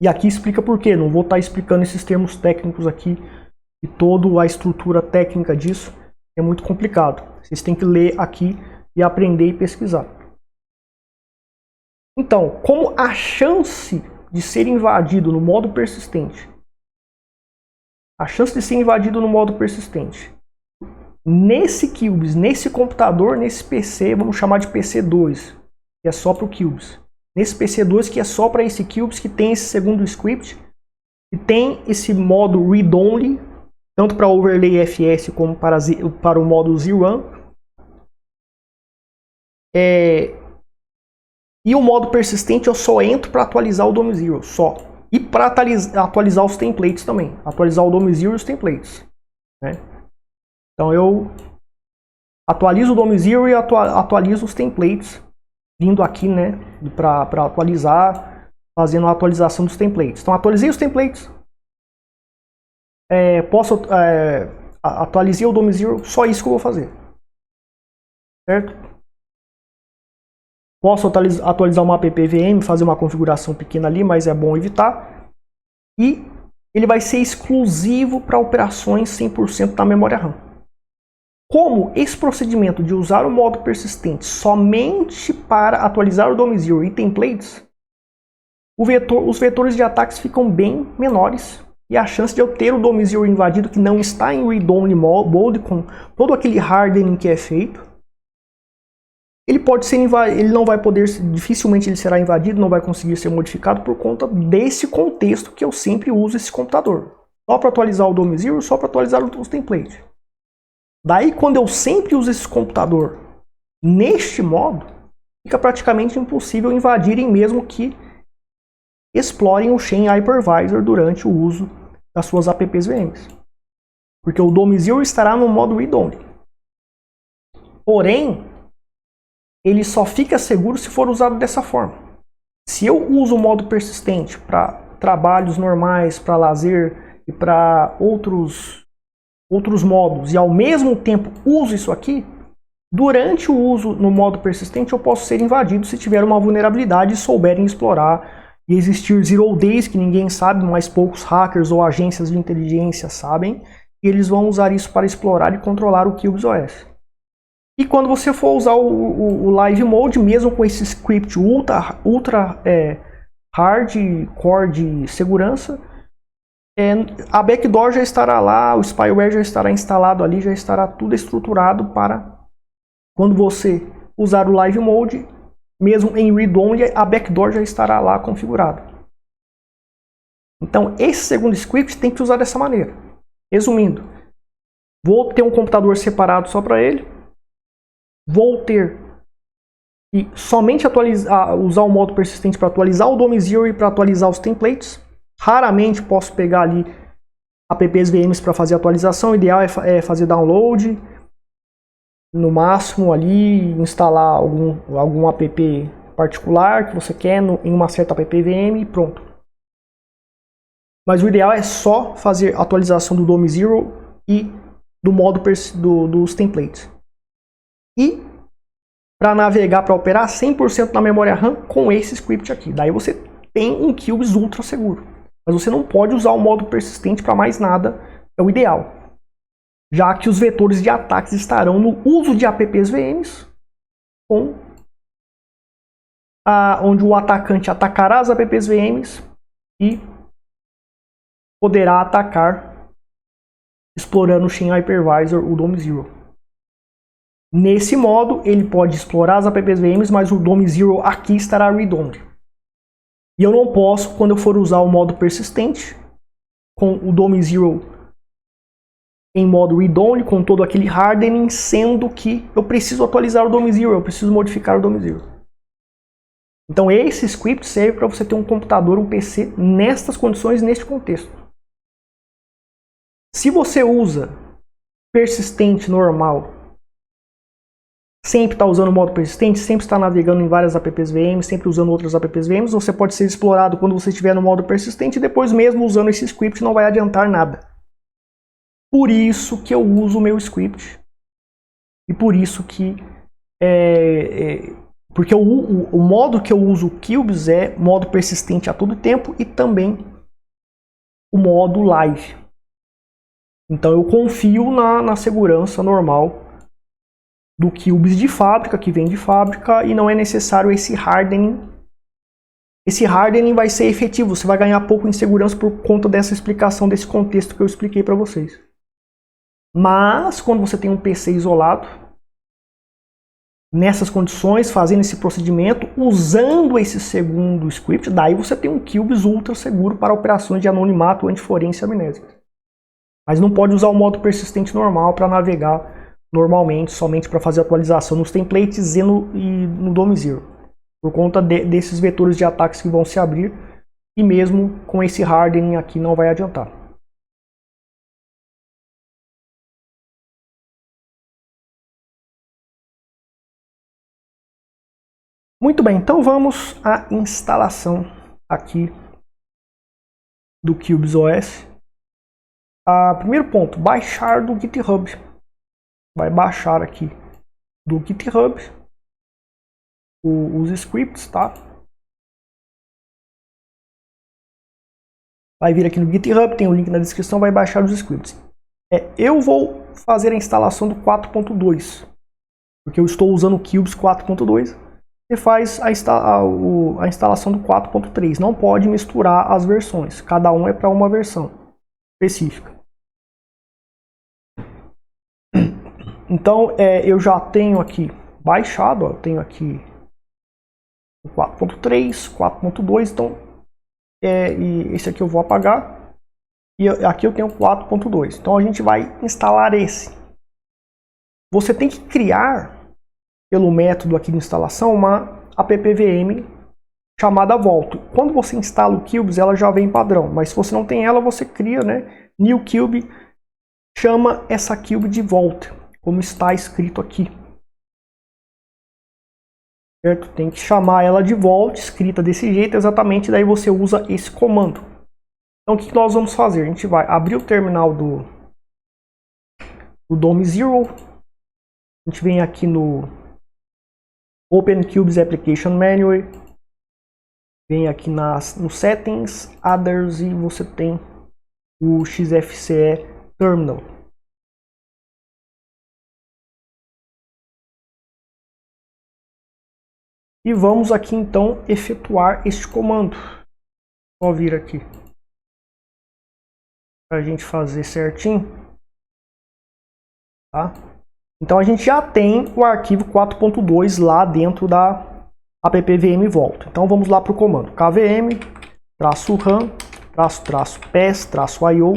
E aqui explica por quê. Não vou estar explicando esses termos técnicos aqui e toda a estrutura técnica disso. É muito complicado. Vocês têm que ler aqui e aprender e pesquisar. Então, como a chance de ser invadido no modo persistente, nesse Cubes, nesse computador, nesse PC, vamos chamar de PC2, que é só para o Cubes. Nesse PC2 que é só para esse Cubes, que tem esse segundo script, e tem esse modo read-only, tanto para overlay FS como para o modo Z1. E o modo persistente eu só entro para atualizar o DOM0, só. E para atualizar os templates também. Atualizar o DOM0 e os templates, né? Então eu atualizo o DOM0 e atualizo os templates, vindo aqui, né, para atualizar, fazendo a atualização dos templates. Então atualizei os templates, atualizei o DOM0, só isso que eu vou fazer, certo? Posso atualizar uma app.vm, fazer uma configuração pequena ali, mas é bom evitar. E ele vai ser exclusivo para operações 100% da memória RAM. Como esse procedimento de usar o modo persistente somente para atualizar o DOM0 e templates, os vetores de ataques ficam bem menores e a chance de eu ter o DOM0 invadido que não está em read-only mode, com todo aquele hardening que é feito, ele pode ser ele não vai poder, dificilmente ele será invadido, não vai conseguir ser modificado por conta desse contexto que eu sempre uso esse computador. Só para atualizar o DOM0, só para atualizar os templates. Daí, quando eu sempre uso esse computador neste modo, fica praticamente impossível invadirem, mesmo que explorem o Chain Hypervisor durante o uso das suas apps VMs. Porque o DOM0 estará no modo read-only. Porém, ele só fica seguro se for usado dessa forma. Se eu uso o modo persistente para trabalhos normais, para lazer e para outros modos, e ao mesmo tempo uso isso aqui, durante o uso no modo persistente eu posso ser invadido se tiver uma vulnerabilidade e souberem explorar e existir zero days, que ninguém sabe, mas poucos hackers ou agências de inteligência sabem, e eles vão usar isso para explorar e controlar o Cubes OS. E quando você for usar o Live Mode, mesmo com esse script ultra hardcore de segurança, a backdoor já estará lá, o spyware já estará instalado ali, já estará tudo estruturado para quando você usar o Live Mode, mesmo em read-only, a backdoor já estará lá configurada. Então, esse segundo script tem que usar dessa maneira. Resumindo, vou ter um computador separado só para ele. Vou ter e somente usar o modo persistente para atualizar o DOM0 e para atualizar os templates. Raramente posso pegar ali apps VMs para fazer atualização. O ideal é fazer download, no máximo ali instalar algum app particular que você quer em uma certa app VM e pronto. Mas o ideal é só fazer atualização do DOM0 e do modo dos templates. E para navegar, para operar 100% na memória RAM com esse script aqui. Daí você tem um QBIS ultra seguro. Mas você não pode usar o modo persistente para mais nada, é o ideal. Já que os vetores de ataques estarão no uso de apps VMs, onde o atacante atacará as apps VMs e poderá atacar explorando o Shin Hypervisor, o DOM Zero. Nesse modo, ele pode explorar as apps VMs, mas o DOM Zero aqui estará read-only. E eu não posso, quando eu for usar o modo persistente, com o DOM Zero em modo read-only, com todo aquele hardening, sendo que eu preciso atualizar o DOM Zero, eu preciso modificar o DOM Zero. Então esse script serve para você ter um computador, um PC, nestas condições, neste contexto. Se você usa persistente normal, sempre está usando o modo persistente, sempre está navegando em várias apps VMs, sempre usando outras apps VMs, você pode ser explorado quando você estiver no modo persistente e depois mesmo usando esse script não vai adiantar nada. Por isso que eu uso o meu script. E por isso que... porque o modo que eu uso o QBIS é modo persistente a todo tempo e também o modo live. Então eu confio na segurança normal do QBIS de fábrica, que vem de fábrica, e não é necessário esse hardening. Esse hardening vai ser efetivo, você vai ganhar pouco em segurança por conta dessa explicação, desse contexto que eu expliquei para vocês. Mas quando você tem um PC isolado, nessas condições, fazendo esse procedimento, usando esse segundo script, daí você tem um QBIS ultra seguro para operações de anonimato, antiforência e amnésica. Mas não pode usar o modo persistente normal para navegar normalmente, somente para fazer atualização nos templates e no DOM Zero. Por conta desses vetores de ataques que vão se abrir, e mesmo com esse hardening aqui não vai adiantar. Muito bem, então vamos à instalação aqui do QBIS OS. Primeiro ponto, baixar do GitHub. Vai baixar aqui do GitHub os scripts, tá? Vai vir aqui no GitHub, tem o link na descrição, vai baixar os scripts. Eu vou fazer a instalação do 4.2, porque eu estou usando o QBIS 4.2. Você faz a instalação do 4.3. Não pode misturar as versões. Cada um é para uma versão específica. Então, eu já tenho aqui baixado. Eu tenho aqui o 4.3, 4.2. Então, e esse aqui eu vou apagar. E aqui eu tenho o 4.2. Então, a gente vai instalar esse. Você tem que criar, pelo método aqui de instalação, uma appvm chamada Vault. Quando você instala o QBIS, ela já vem padrão, mas se você não tem ela, você cria, né? New QB, chama essa QB de Vault, como está escrito aqui. Certo? Tem que chamar ela de Vault, escrita desse jeito, exatamente, daí você usa esse comando. Então o que nós vamos fazer? A gente vai abrir o terminal do DOM Zero, a gente vem aqui no Open QBIS Application Manual, vem aqui no Settings, Others, e você tem o XFCE Terminal. E vamos aqui então efetuar este comando. Vou vir aqui para a gente fazer certinho, tá? Então a gente já tem o arquivo 4.2 lá dentro da appvm Vault. Então vamos lá para o comando kvm -ram -pes-io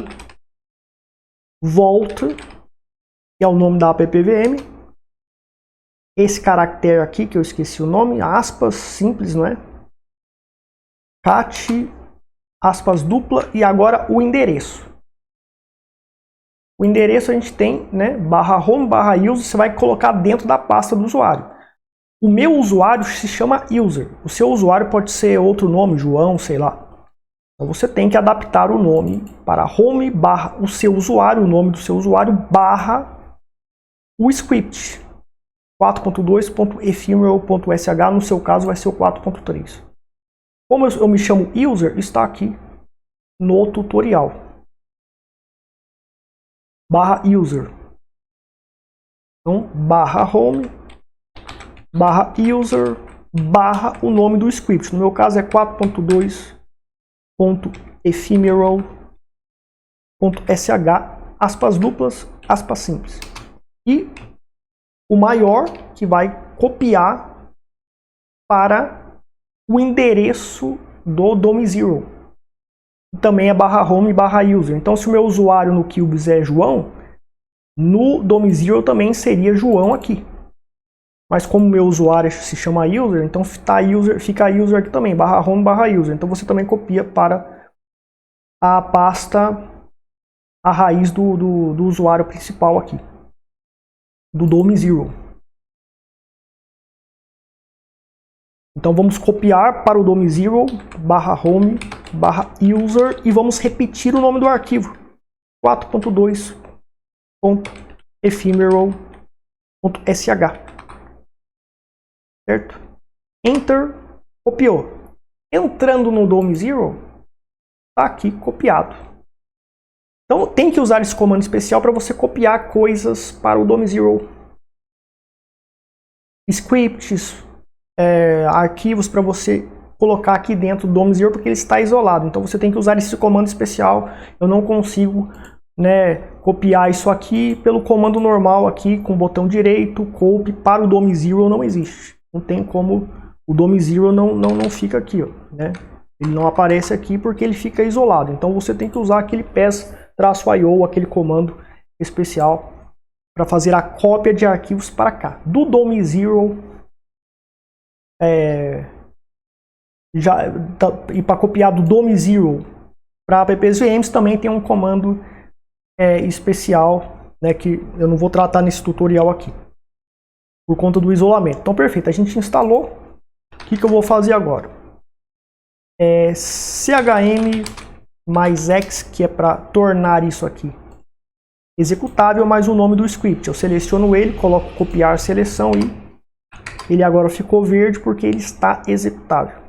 Vault, que é o nome da appvm. Esse caractere aqui que eu esqueci o nome, aspas simples, não é? cat aspas dupla e agora o endereço. O endereço a gente tem, né, /home/user, você vai colocar dentro da pasta do usuário. O meu usuário se chama user. O seu usuário pode ser outro nome, João, sei lá. Então você tem que adaptar o nome para home / o seu usuário, o nome do seu usuário / o script. 4.2.ephemeral.sh, no seu caso vai ser o 4.3. Como eu me chamo user, está aqui no tutorial. /user. Então, /home, /user, o nome do script. No meu caso é 4.2.ephemeral.sh, aspas duplas, aspas simples. E o maior que vai copiar para o endereço do DOM0. Também é /home e /user. Então, se o meu usuário no Cubes é João, no DOM0 também seria João aqui. Mas como meu usuário se chama user, então fica user aqui também, /home /user. Então você também copia para a pasta, a raiz do usuário principal aqui, do DOM0. Então vamos copiar para o DOM0, /home /user, e vamos repetir o nome do arquivo, 4.2.ephemeral.sh. Certo? Enter, copiou. Entrando no DOM0, está aqui copiado. Então tem que usar esse comando especial para você copiar coisas para o DOM0. Scripts, arquivos para você colocar aqui dentro do DOM0, porque ele está isolado. Então você tem que usar esse comando especial. Eu não consigo, copiar isso aqui pelo comando normal aqui, com o botão direito, copy, para o DOM0 não existe. Não tem como, o DOM0 não fica aqui, ó, né? Ele não aparece aqui porque ele fica isolado. Então você tem que usar aquele ps-io, aquele comando especial para fazer a cópia de arquivos para cá. Do DOM0, e para copiar do DOM0 para apps VMs também tem um comando especial, né, que eu não vou tratar nesse tutorial aqui, por conta do isolamento. Então, perfeito, a gente instalou. O que eu vou fazer agora? CHM mais X, que é para tornar isso aqui executável, mais o nome do script. Eu seleciono ele, coloco copiar seleção e ele agora ficou verde porque ele está executável.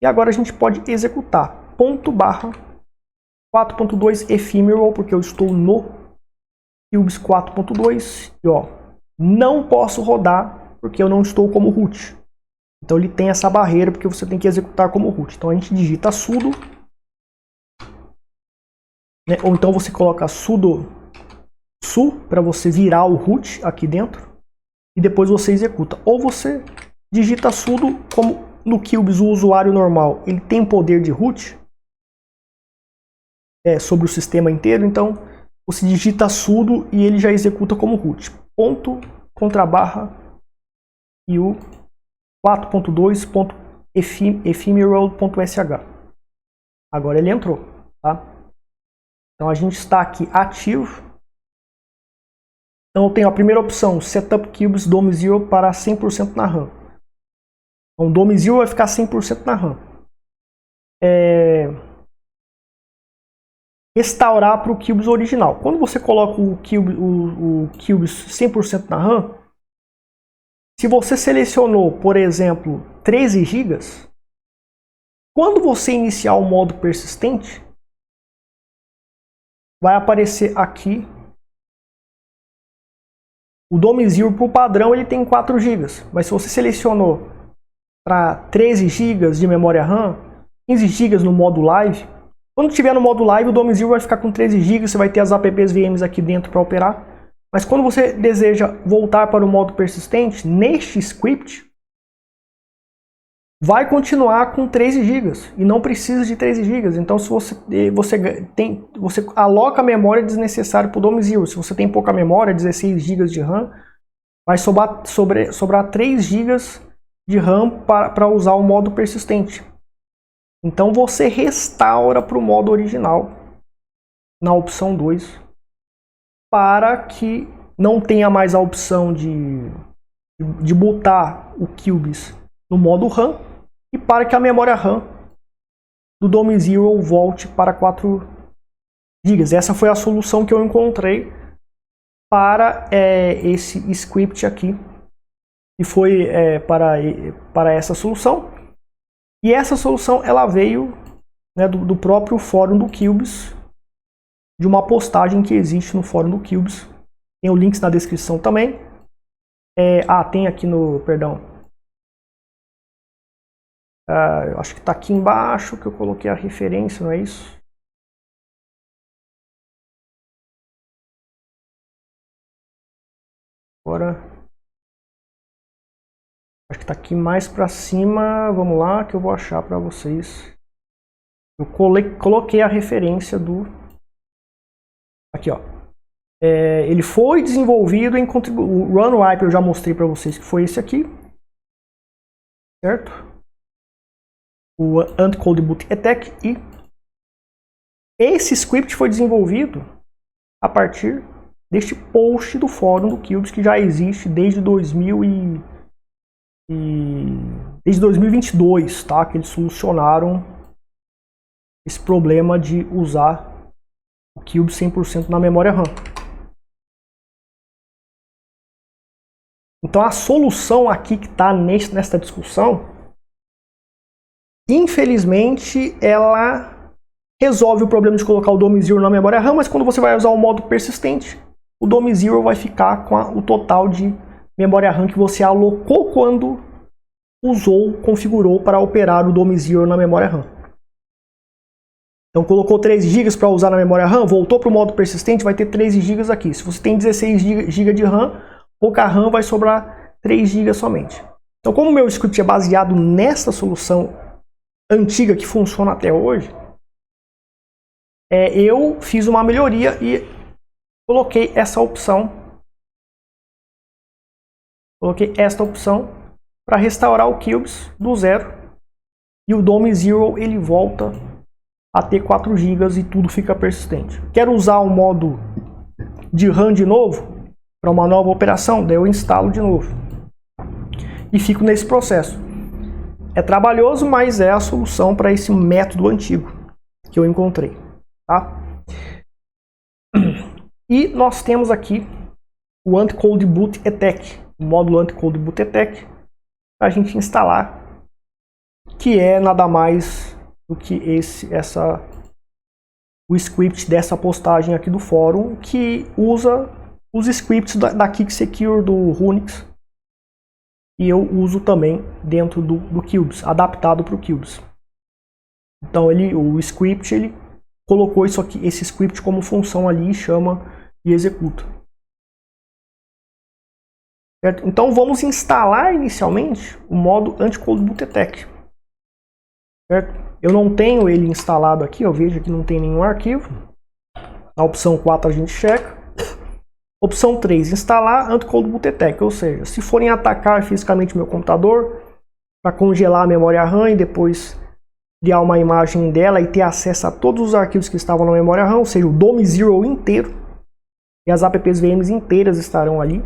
E agora a gente pode executar. ./4.2 ephemeral, porque eu estou no Cubes 4.2 e ó, não posso rodar porque eu não estou como root. Então ele tem essa barreira porque você tem que executar como root. Então a gente digita sudo, né? Ou então você coloca sudo su para você virar o root aqui dentro e depois você executa. Ou você digita sudo, como no Cubes o usuário normal ele tem poder de root sobre o sistema inteiro, então você digita sudo e ele já executa como root. /e o 4.2.ephemeral.sh. Agora ele entrou, tá? Então a gente está aqui ativo. Então eu tenho a primeira opção, Setup Cubes DOM0 para 100% na RAM. Então o DOM0 vai ficar 100% na RAM. Restaurar para o Cubes original. Quando você coloca o Cubes 100% na RAM, se você selecionou, por exemplo, 13 GB, quando você iniciar o modo persistente, vai aparecer aqui o DOM0 por padrão, ele tem 4 GB, mas se você selecionou para 13 GB de memória RAM, 15 GB no modo live, quando estiver no modo live, o DOM0 vai ficar com 13 GB, você vai ter as apps VMs aqui dentro para operar. Mas quando você deseja voltar para o modo persistente, neste script, vai continuar com 13 GB e não precisa de 13 GB. Então, se você aloca memória desnecessária para o DOM0. Se você tem pouca memória, 16 GB de RAM, vai sobrar 3 GB de RAM para usar o modo persistente. Então você restaura para o modo original na opção 2 para que não tenha mais a opção de botar o Cubes no modo RAM e para que a memória RAM do DOM0 volte para 4 GB. Essa foi a solução que eu encontrei para esse script aqui e foi para essa solução. E essa solução ela veio, né, do próprio fórum do Cubes, de uma postagem que existe no fórum do Cubes. Tem o link na descrição também. Tem aqui no, perdão. Eu acho que está aqui embaixo que eu coloquei a referência, não é isso? Agora, acho que está aqui mais para cima. Vamos lá que eu vou achar para vocês. Eu coloquei a referência do... Aqui, ó. Ele foi desenvolvido em o RunWipe, eu já mostrei para vocês que foi esse aqui, certo? O Anti-Cold Boot Attack, e esse script foi desenvolvido a partir deste post do fórum do Cubes, que já existe desde 2022, tá? Que eles solucionaram esse problema de usar o Cube 100% na memória RAM. Então a solução aqui que está nesta discussão, infelizmente, ela resolve o problema de colocar o DOM Zero na memória RAM, mas quando você vai usar o modo persistente, o DOM Zero vai ficar com o total de memória RAM que você alocou quando configurou para operar o DOM Zero na memória RAM. Então colocou 13 GB para usar na memória RAM, voltou para o modo persistente, vai ter 13 GB aqui. Se você tem 16 GB de RAM, pouca RAM, vai sobrar 3 GB somente. Então, como o meu script é baseado nessa solução antiga que funciona até hoje, eu fiz uma melhoria e coloquei essa opção. Coloquei esta opção para restaurar o Cubes do zero, e o DOM Zero ele volta a ter 4 GB e tudo fica persistente. Quero usar o modo de RAM de novo para uma nova operação, daí eu instalo de novo e fico nesse processo. É trabalhoso, mas é a solução para esse método antigo que eu encontrei, tá? E nós temos aqui o Anti-Cold Boot Attack, o módulo Anti-Cold Boot Attack, para a gente instalar, que é nada mais do que o script dessa postagem aqui do fórum, que usa os scripts da KickSecure do Unix, e eu uso também dentro do Cubes, adaptado para o Cubes. Então o script ele colocou esse script como função ali, chama e executa. Certo? Então vamos instalar inicialmente o modo Anti-Cold Boot Attack. Certo? Eu não tenho ele instalado aqui, eu vejo que não tem nenhum arquivo. Na opção 4 a gente checa. Opção 3, instalar Anti-Cold Boot Attack, ou seja, se forem atacar fisicamente meu computador para congelar a memória RAM e depois criar uma imagem dela e ter acesso a todos os arquivos que estavam na memória RAM, ou seja, o DOM Zero inteiro e as apps VMs inteiras estarão ali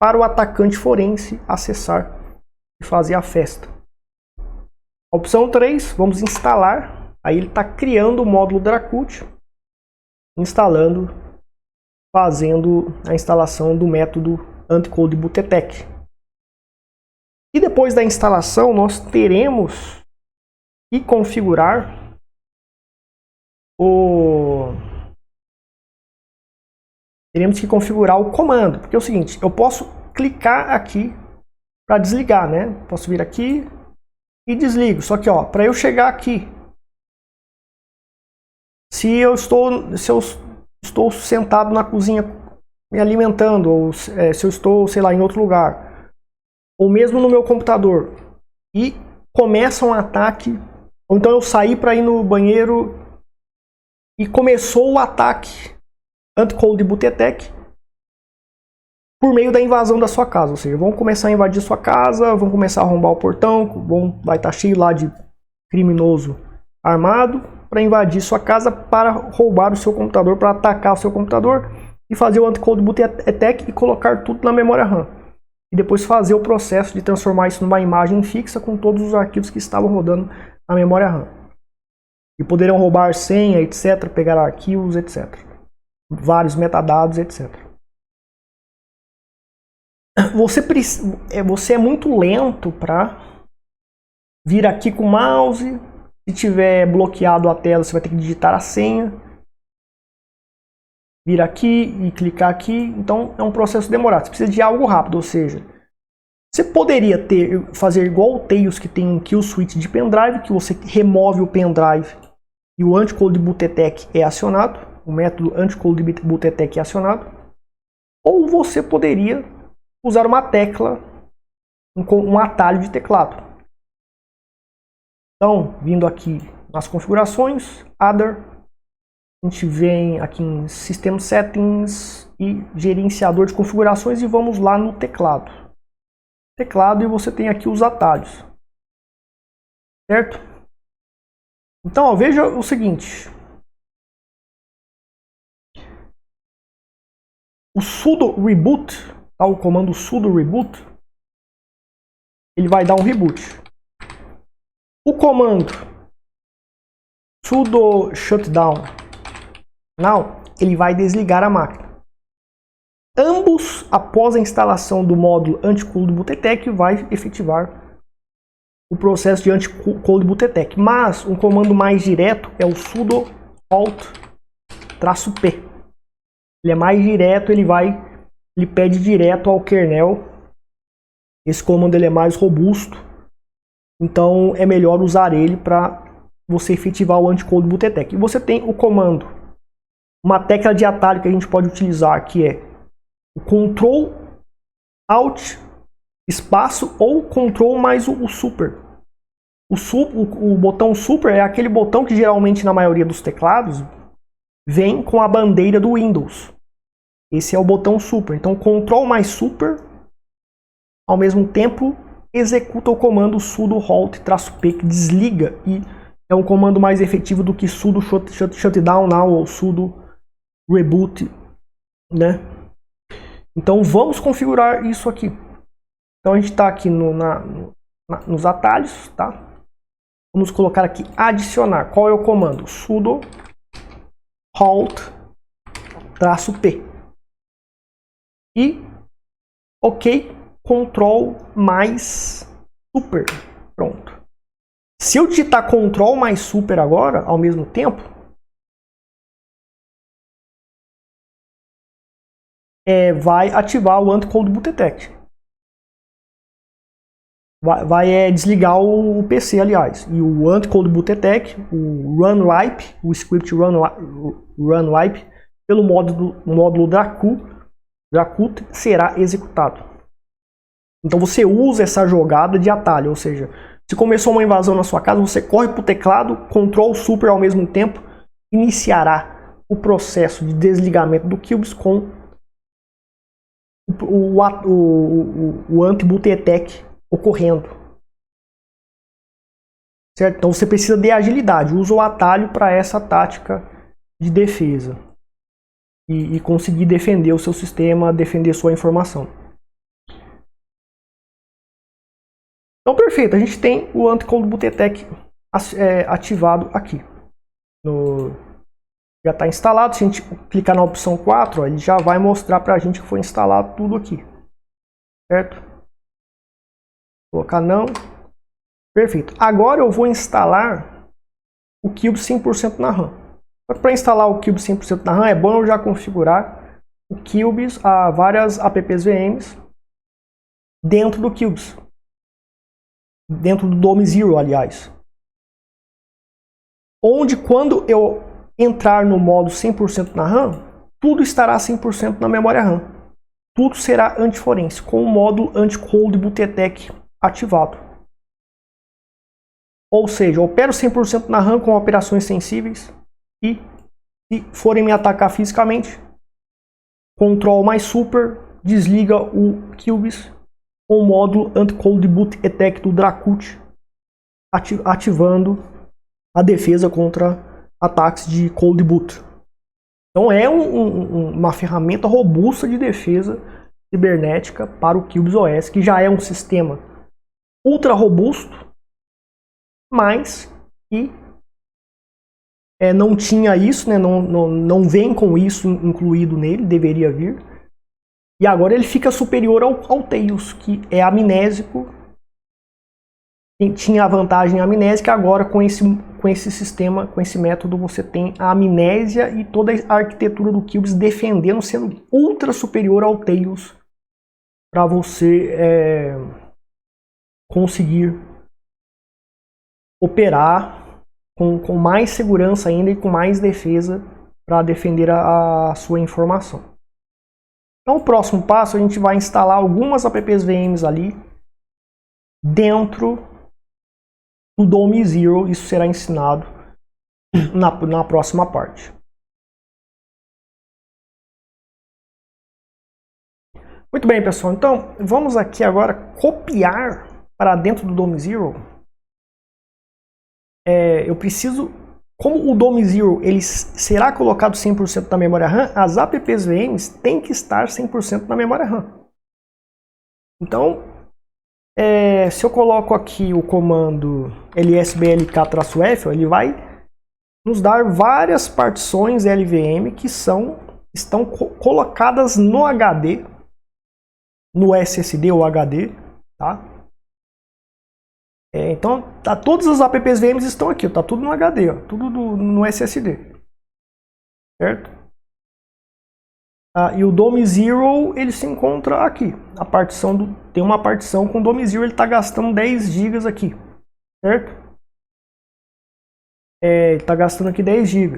para o atacante forense acessar e fazer a festa. Opção 3, vamos instalar, aí ele está criando o módulo Dracult, instalando, fazendo a instalação do método Anti-Cold Boot Attack. E depois da instalação, nós teremos que configurar o comando, porque é o seguinte, eu posso clicar aqui para desligar, né? Posso vir aqui e desligo. Só que, ó, para eu chegar aqui, se eu estou sentado na cozinha me alimentando, ou se eu estou, sei lá, em outro lugar, ou mesmo no meu computador, e começa um ataque, ou então eu saí para ir no banheiro e começou o ataque Anti-Cold Boot Attack por meio da invasão da sua casa, ou seja, vão começar a invadir sua casa, vão começar a arrombar o portão, vai estar cheio lá de criminoso armado para invadir sua casa, para roubar o seu computador, para atacar o seu computador e fazer o Anti-Cold Boot Attack e colocar tudo na memória RAM. E depois fazer o processo de transformar isso numa imagem fixa com todos os arquivos que estavam rodando na memória RAM. E poderão roubar senha, etc., pegar arquivos, etc. Vários metadados, etc. você é muito lento para vir aqui com o mouse. Se tiver bloqueado a tela, você vai ter que digitar a senha. Vir aqui e clicar aqui. Então é um processo demorado. Você precisa de algo rápido, ou seja, você poderia fazer igual o Tails, que tem um kill switch de pendrive, que você remove o pendrive e o anti-cold boot attack é acionado. O método anti-cold boot attack é acionado. Ou você poderia usar uma tecla, um atalho de teclado. Então, vindo aqui nas configurações, Other, a gente vem aqui em System Settings e Gerenciador de configurações e vamos lá no teclado. Teclado, e você tem aqui os atalhos. Certo? Então, ó, veja o seguinte. O sudo reboot, tá? O comando sudo reboot, ele vai dar um reboot. O comando sudo shutdown now, ele vai desligar a máquina. Ambos, após a instalação do módulo anti-cold boot attack, vai efetivar o processo de anti-cold boot attack. Mas um comando mais direto é o sudo alt-p. Ele é mais direto, ele pede direto ao kernel. Esse comando ele é mais robusto, então é melhor usar ele para você efetivar o anti-cold boot attack. E você tem o comando, uma tecla de atalho que a gente pode utilizar, que é o Ctrl Alt espaço ou Ctrl mais o Super. O botão Super é aquele botão que geralmente na maioria dos teclados vem com a bandeira do Windows. Esse é o botão Super. Então Ctrl mais Super, ao mesmo tempo executa o comando sudo alt-p, que desliga, e é um comando mais efetivo do que sudo shutdown now ou sudo reboot, né? Então vamos configurar isso aqui. Então a gente está aqui nos atalhos, tá? Vamos colocar aqui adicionar. Qual é o comando? Sudo alt-p. E ok, Ctrl mais Super. Pronto. Se eu digitar Ctrl mais Super agora, ao mesmo tempo, vai ativar o anti-cold boot attack. Vai desligar o PC, aliás. E o anti-cold boot attack, o run wipe, o script run wipe, pelo módulo Dracut será executado. Então você usa essa jogada de atalho, ou seja, se começou uma invasão na sua casa, você corre para o teclado, Ctrl Super ao mesmo tempo, iniciará o processo de desligamento do Cubes com o anti-boot attack ocorrendo. Certo? Então você precisa de agilidade, usa o atalho para essa tática de defesa e conseguir defender o seu sistema, defender sua informação. Então perfeito, a gente tem o anti-cold boot attack ativado aqui. Já está instalado. Se a gente clicar na opção 4, ó, ele já vai mostrar para a gente que foi instalado tudo aqui. Certo? Vou colocar não. Perfeito. Agora eu vou instalar o Cube 100% na RAM. Para instalar o Cube 100% na RAM é bom eu já configurar o Cubes a várias apps VMs dentro do Cubes. Dentro do Dome Zero, aliás. Onde quando eu entrar no modo 100% na RAM, tudo estará 100% na memória RAM. Tudo será antiforense, com o modo anti-cold boot attack ativado. Ou seja, eu opero 100% na RAM com operações sensíveis e se forem me atacar fisicamente, Ctrl mais Super desliga o Cubes com o módulo anti-cold boot attack do Dracut, ativando a defesa contra ataques de cold boot. Então é uma ferramenta robusta de defesa cibernética para o Cubes OS, que já é um sistema ultra robusto, mas que não tinha isso, né? Não vem com isso incluído nele, deveria vir. E agora ele fica superior ao Tails, que é amnésico. Tinha a vantagem amnésica, agora com esse sistema, com esse método, você tem a amnésia e toda a arquitetura do Cubes defendendo, sendo ultra superior ao Tails, para você conseguir operar com mais segurança ainda e com mais defesa para defender a sua informação. Então, o próximo passo, a gente vai instalar algumas apps VMs ali dentro do Dome Zero. Isso será ensinado na próxima parte. Muito bem, pessoal. Então, vamos aqui agora copiar para dentro do Dome Zero. Eu preciso, como o Dome Zero ele será colocado 100% na memória RAM, as apps VMs têm que estar 100% na memória RAM. Então, se eu coloco aqui o comando lsblk-f, ele vai nos dar várias partições LVM que estão colocadas no HD, no SSD ou HD, tá? Então, todas as apps VMs estão aqui, tá tudo no HD, ó, tudo no SSD, certo? E o Dome Zero ele se encontra aqui. Tem uma partição com o Dome Zero, ele está gastando 10 GB aqui, certo? Ele está gastando aqui 10 GB.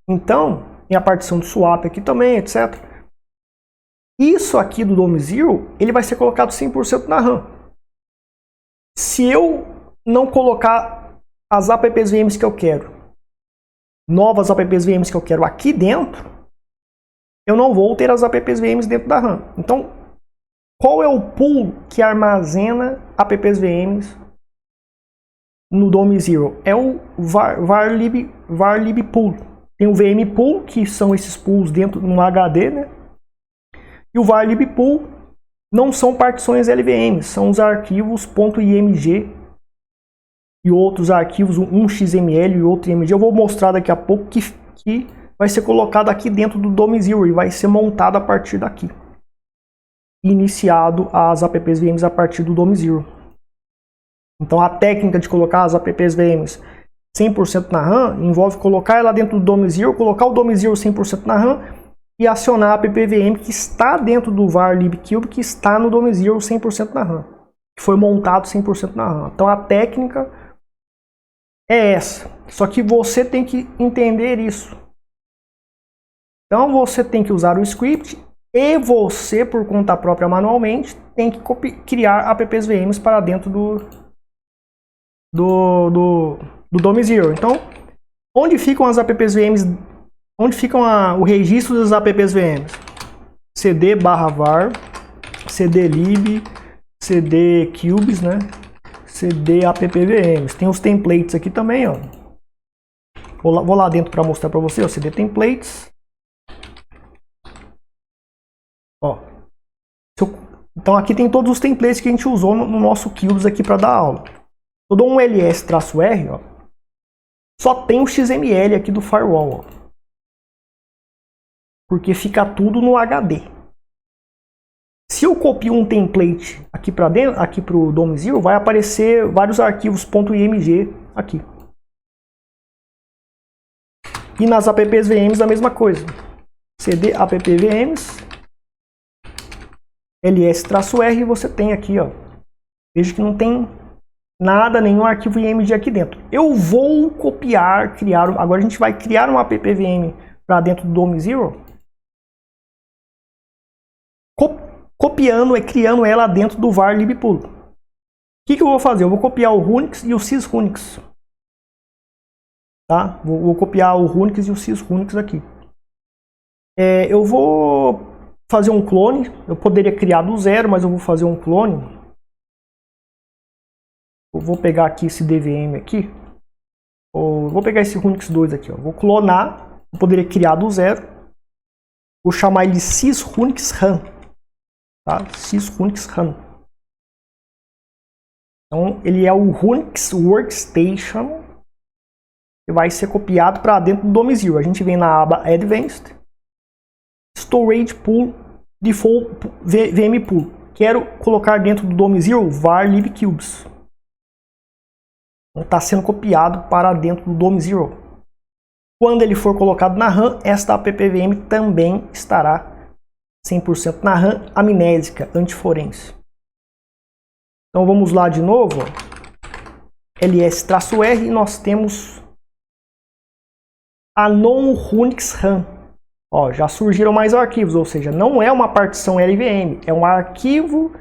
Então, tem a partição do swap aqui também, etc. Isso aqui do Dome Zero, ele vai ser colocado 100% na RAM. Se eu não colocar as apps VMs que eu quero, novas apps VMs que eu quero aqui dentro, eu não vou ter as apps VMs dentro da RAM. Então, qual é o pool que armazena apps VMs no Dome Zero? É o varlib pool. Tem o VM pool, que são esses pools dentro no HD, né? E o varlib pool não são partições LVM, são os arquivos .img e outros arquivos, um XML e outro img. Eu vou mostrar daqui a pouco que vai ser colocado aqui dentro do Dome Zero e vai ser montado a partir daqui. Iniciado as apps VMs a partir do Dome Zero. Então a técnica de colocar as apps VMs 100% na RAM envolve colocar ela dentro do Dome Zero, colocar o Dome Zero 100% na RAM e acionar a app VM que está dentro do varlibcube, que está no Dome Zero 100% na RAM, que foi montado 100% na RAM. Então a técnica é essa, só que você tem que entender isso. Então você tem que usar o script e você, por conta própria manualmente, tem que criar apps VMs para dentro do Dome Zero. Então, onde ficam as apps VMs? Onde fica o registro das apps VMs? cd/var, cdlib, cdcubes, né? cd appvms. Tem os templates aqui também, ó. Vou lá dentro para mostrar para você, ó, cd templates. Ó. Então aqui tem todos os templates que a gente usou no nosso Cubes aqui para dar aula. Eu dou um ls-r, ó. Só tem o XML aqui do firewall, ó. Porque fica tudo no HD. Se eu copio um template aqui para dentro, aqui para o Dome Zero, vai aparecer vários arquivos .img aqui. E nas apps VMs a mesma coisa. cd appvms, ls-r, você tem aqui, ó. Veja que não tem nada, nenhum arquivo img aqui dentro. Eu vou copiar, agora a gente vai criar uma app VM para dentro do Dome Zero. Copiando e criando ela dentro do varlib pool. O que eu vou fazer? Eu vou copiar o Runix e o sysunix. Tá? Vou copiar o Runix e o sysunix aqui. Eu vou fazer um clone. Eu poderia criar do zero, mas eu vou fazer um clone. Eu vou pegar aqui esse DVM aqui. Vou pegar esse Runix 2 aqui. Ó. Vou clonar. Eu poderia criar do zero. Vou chamar ele sysunix RAM. Tá? sysunix RAM. Então, ele é o Runix Workstation que vai ser copiado para dentro do Dome Zero. A gente vem na aba Advanced storage pool default VM pool. Quero colocar dentro do DOM0 var libcubes. Está sendo copiado para dentro do DOM0. Quando ele for colocado na RAM, esta appvm também estará 100% na RAM amnésica, antiforense. Então vamos lá de novo. ls-r e nós temos a non-Unix RAM. Ó, já surgiram mais arquivos, ou seja, não é uma partição LVM, é um arquivo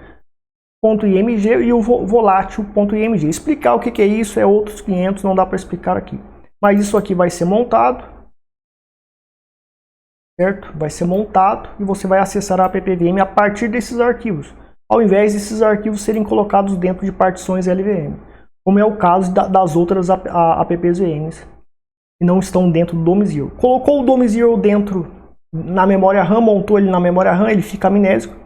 .img e o volátil.img. Explicar o que é isso é outros 500, não dá para explicar aqui. Mas isso aqui vai ser montado, certo? Vai ser montado e você vai acessar a appvm a partir desses arquivos, ao invés desses arquivos serem colocados dentro de partições LVM, como é o caso das outras appvms que não estão dentro do DOM0. Colocou o DOM0 dentro na memória RAM, montou ele na memória RAM, ele fica amnésico.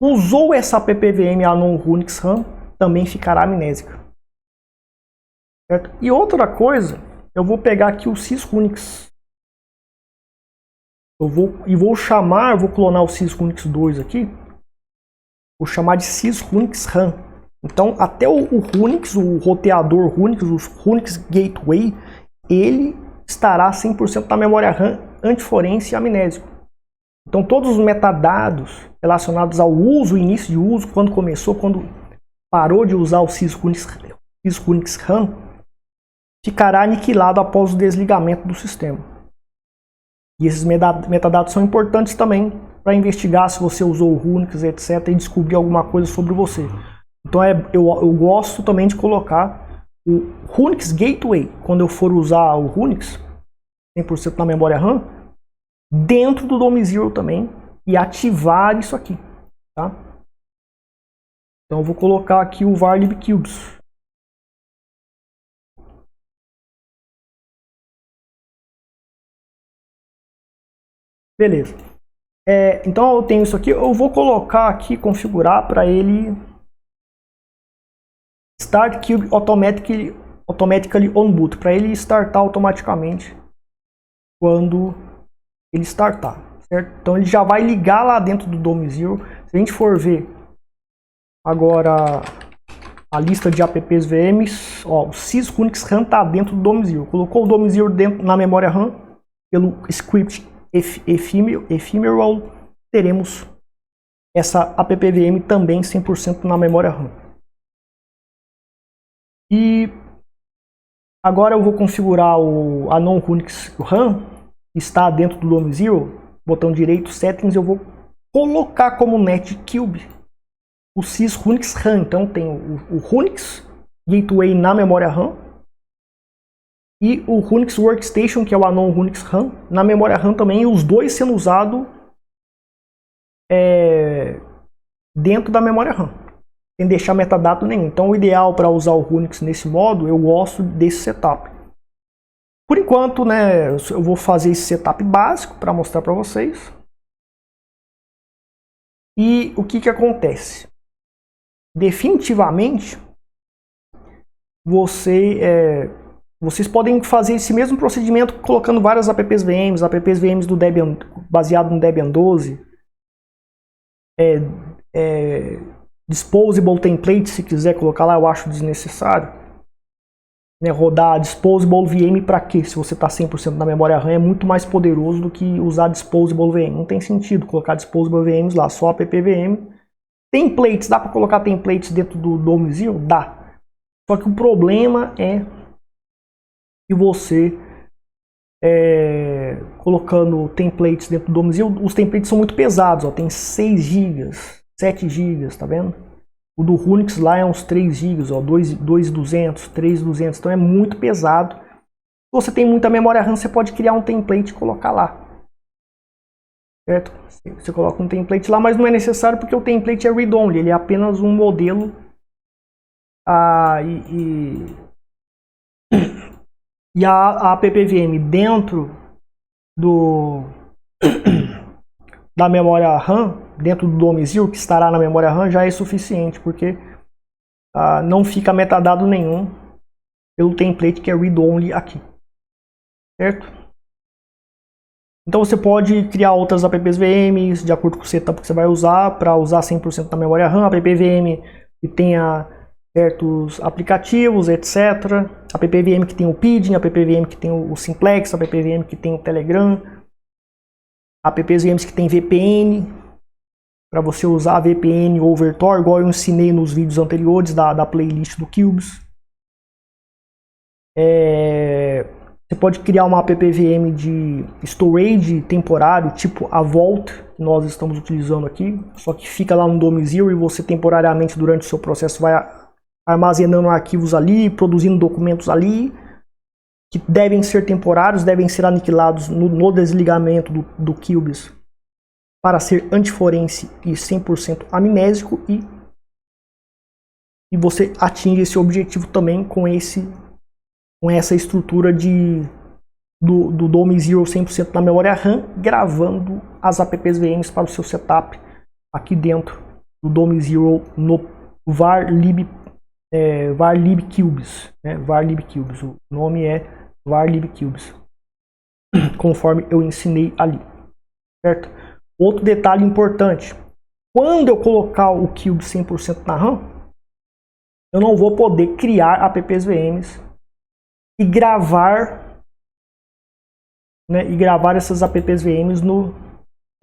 Usou essa appvm a non-Unix RAM, também ficará amnésica. Certo? E outra coisa, eu vou pegar aqui o sysunix. Eu vou clonar o sysunix 2 aqui. Vou chamar de sysunix RAM. Então, até o Unix, o roteador Unix, o Unix Gateway, ele estará 100% na memória RAM antiforense e amnésico. Então, todos os metadados relacionados ao uso, início de uso, quando começou, quando parou de usar o sysunix RAM, ficará aniquilado após o desligamento do sistema. E esses metadados são importantes também para investigar se você usou o Unix, etc., e descobrir alguma coisa sobre você. Então eu gosto também de colocar o Unix Gateway, quando eu for usar o Unix, 100% na memória RAM, dentro do DOM0 também, e ativar isso aqui. Tá? Então eu vou colocar aqui o var libcubes. Beleza. Então eu tenho isso aqui. Eu vou colocar aqui, configurar para ele Start Cube automatically on boot, para ele startar automaticamente quando ele startar, certo? Então ele já vai ligar lá dentro do DOM0. Se a gente for ver agora a lista de apps VMs, ó, o sysunix RAM está dentro do DOM0. Colocou o DOM0 dentro na memória RAM pelo script ephemeral, teremos essa appvm também 100% na memória RAM. E agora eu vou configurar a non-Unix RAM, que está dentro do DOM0, botão direito, settings, eu vou colocar como netcube o sysunix RAM. Então tem o Unix Gateway na memória RAM e o Unix Workstation, que é o non-Unix RAM, na memória RAM também, e os dois sendo usados dentro da memória RAM, sem deixar metadado nenhum. Então o ideal para usar o Unix nesse modo, eu gosto desse setup. Por enquanto, né, eu vou fazer esse setup básico para mostrar para vocês. E o que acontece? Definitivamente, vocês podem fazer esse mesmo procedimento colocando várias apps VMs do Debian, baseado no Debian 12, Disposable Template, se quiser colocar lá, eu acho desnecessário. Né, rodar Disposable VM para quê? Se você está 100% na memória RAM, é muito mais poderoso do que usar Disposable VM. Não tem sentido colocar Disposable VMs lá, só appvm. Templates, dá para colocar templates dentro do DOM0? Dá. Só que o problema é que você colocando templates dentro do DOM0, os templates são muito pesados, ó, tem 6 GB, 7 GB, tá vendo? O do Unix lá é uns 3 GB, ó, 2.200, 3.200, então é muito pesado. Se você tem muita memória RAM, você pode criar um template e colocar lá. Certo? Você coloca um template lá, mas não é necessário porque o template é read-only, ele é apenas um modelo. E a appvm dentro da memória RAM, dentro do DOM0, que estará na memória RAM, já é suficiente, porque não fica metadado nenhum pelo template que é read-only aqui. Certo? Então você pode criar outras apps VMs de acordo com o setup que você vai usar, para usar 100% da memória RAM, app VM que tenha certos aplicativos, etc. App VM que tem o Pidgin, app VM que tem o Simplex, app VM que tem o Telegram, apps VMs que tem VPN, para você usar a VPN over Tor, igual eu ensinei nos vídeos anteriores da playlist do Cubes. Você pode criar uma app VM de storage temporário, tipo a Vault, que nós estamos utilizando aqui, só que fica lá no DOM Zero e você temporariamente durante o seu processo vai armazenando arquivos ali, produzindo documentos ali, que devem ser temporários, devem ser aniquilados no desligamento do Cubes para ser antiforense e 100% amnésico, e você atinge esse objetivo também com essa estrutura do DOM Zero 100% na memória RAM, gravando as apps VMs para o seu setup aqui dentro do DOM Zero no varlib Cubes, né? Varlib Cubes, o nome é varlib Cubes, conforme eu ensinei ali, certo? Outro detalhe importante, quando eu colocar o Cube 100% na RAM, eu não vou poder criar apps VMs e gravar, né, essas apps VMs no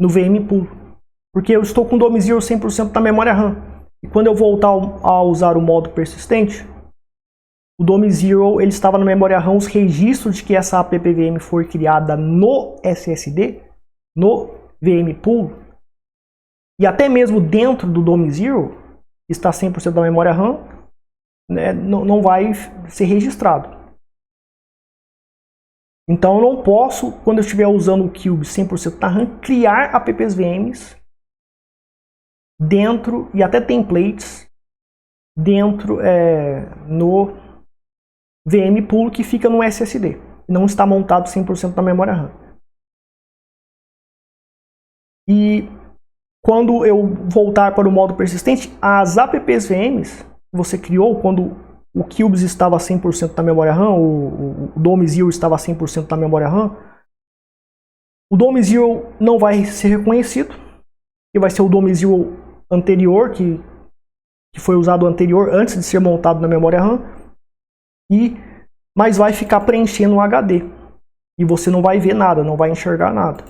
VM Pool, porque eu estou com o DOM Zero 100% na memória RAM. E quando eu voltar a usar o modo persistente, o DOM Zero ele estava na memória RAM os registros de que essa app VM foi criada no SSD, no VM Pool, e até mesmo dentro do DOM Zero está 100% da memória RAM, né, não vai ser registrado. Então eu não posso, quando eu estiver usando o Cube 100% da RAM, criar apps VMs dentro, e até templates dentro no VM Pool que fica no SSD. Não está montado 100% na memória RAM. E quando eu voltar para o modo persistente, as apps VMs que você criou quando o Cubes estava 100% na memória RAM, o DOM Zero estava 100% na memória RAM, o DOM Zero não vai ser reconhecido, que vai ser o DOM Zero anterior, que foi usado anterior, antes de ser montado na memória RAM, mas vai ficar preenchendo o HD. E você não vai ver nada, não vai enxergar nada.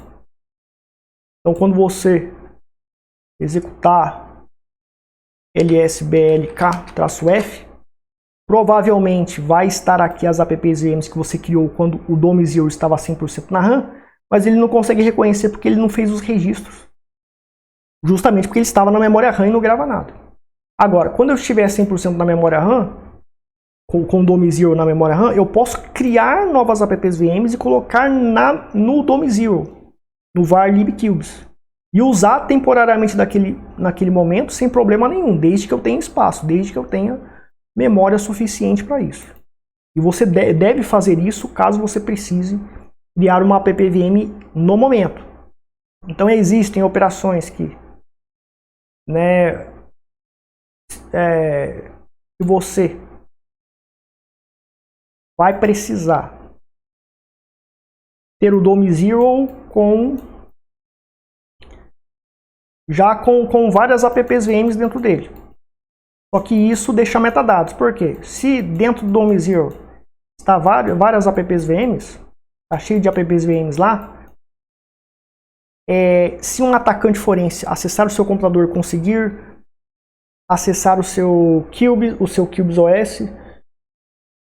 Então quando você executar lsblk-f, provavelmente vai estar aqui as apps VMs que você criou quando o DOM Zero estava 100% na RAM, mas ele não consegue reconhecer porque ele não fez os registros. Justamente porque ele estava na memória RAM e não grava nada. Agora, quando eu estiver 100% na memória RAM, com o DOM Zero na memória RAM, eu posso criar novas apps VMs e colocar no DOM Zero, no varlib Cubes, e usar temporariamente naquele momento sem problema nenhum, desde que eu tenha espaço, desde que eu tenha memória suficiente para isso. E você deve fazer isso caso você precise criar uma app VM no momento. Então existem operações que, né, que você vai precisar ter o DOM Zero já com várias apps VMs dentro dele. Só que isso deixa metadados. Por quê? Se dentro do DOM Zero está várias apps VMs, está cheio de apps VMs lá, se um atacante forense acessar o seu computador, conseguir acessar o seu Cubes OS,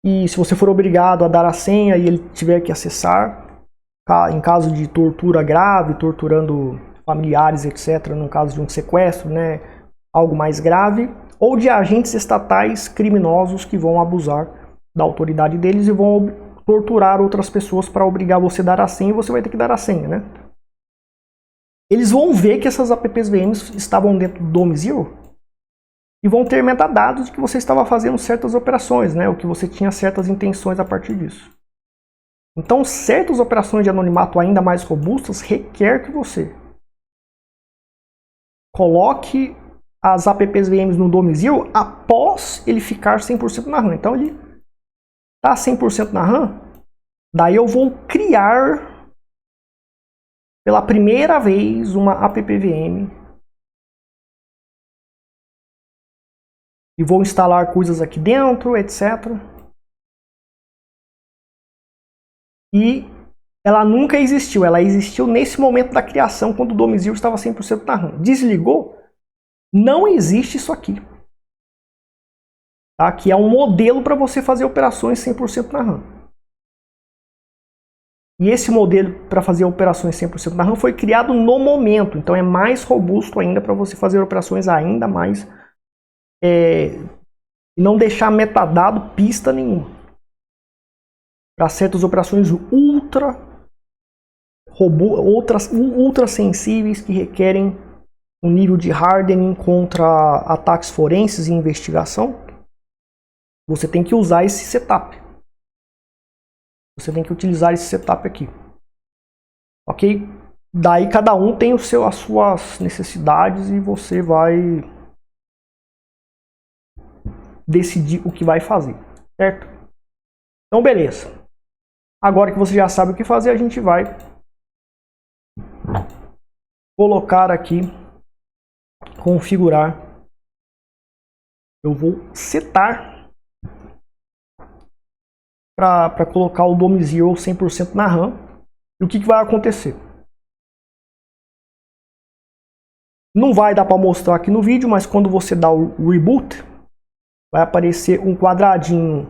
e se você for obrigado a dar a senha e ele tiver que acessar, em caso de tortura grave, torturando familiares, etc., no caso de um sequestro, né, algo mais grave, ou de agentes estatais criminosos que vão abusar da autoridade deles e vão torturar outras pessoas para obrigar você a dar a senha, e você vai ter que dar a senha, né? Eles vão ver que essas apps VMs estavam dentro do DOM Zero e vão ter metadados de que você estava fazendo certas operações, né? Ou que você tinha certas intenções a partir disso. Então, certas operações de anonimato ainda mais robustas requer que você coloque as apps VMs no DOM Zero após ele ficar 100% na RAM. Então, ele está 100% na RAM, daí eu vou criar pela primeira vez uma app.vm e vou instalar coisas aqui dentro, etc. E ela nunca existiu, ela existiu nesse momento da criação, quando o domicílio estava 100% na RAM. Desligou, não existe isso aqui. Tá? Que é um modelo para você fazer operações 100% na RAM. E esse modelo para fazer operações 100% na RAM foi criado no momento, então é mais robusto ainda para você fazer operações ainda mais e não deixar metadado pista nenhuma. Para certas operações ultra sensíveis que requerem um nível de hardening contra ataques forenses e investigação, você tem que usar esse setup. Você tem que utilizar esse setup aqui. Ok? Daí cada um tem as suas necessidades e você vai decidir o que vai fazer. Certo? Então beleza. Agora que você já sabe o que fazer, a gente vai colocar aqui, configurar. Eu vou setar para colocar o domicílio 100% na RAM. E o que vai acontecer? Não vai dar para mostrar aqui no vídeo, mas quando você dá o reboot, vai aparecer um quadradinho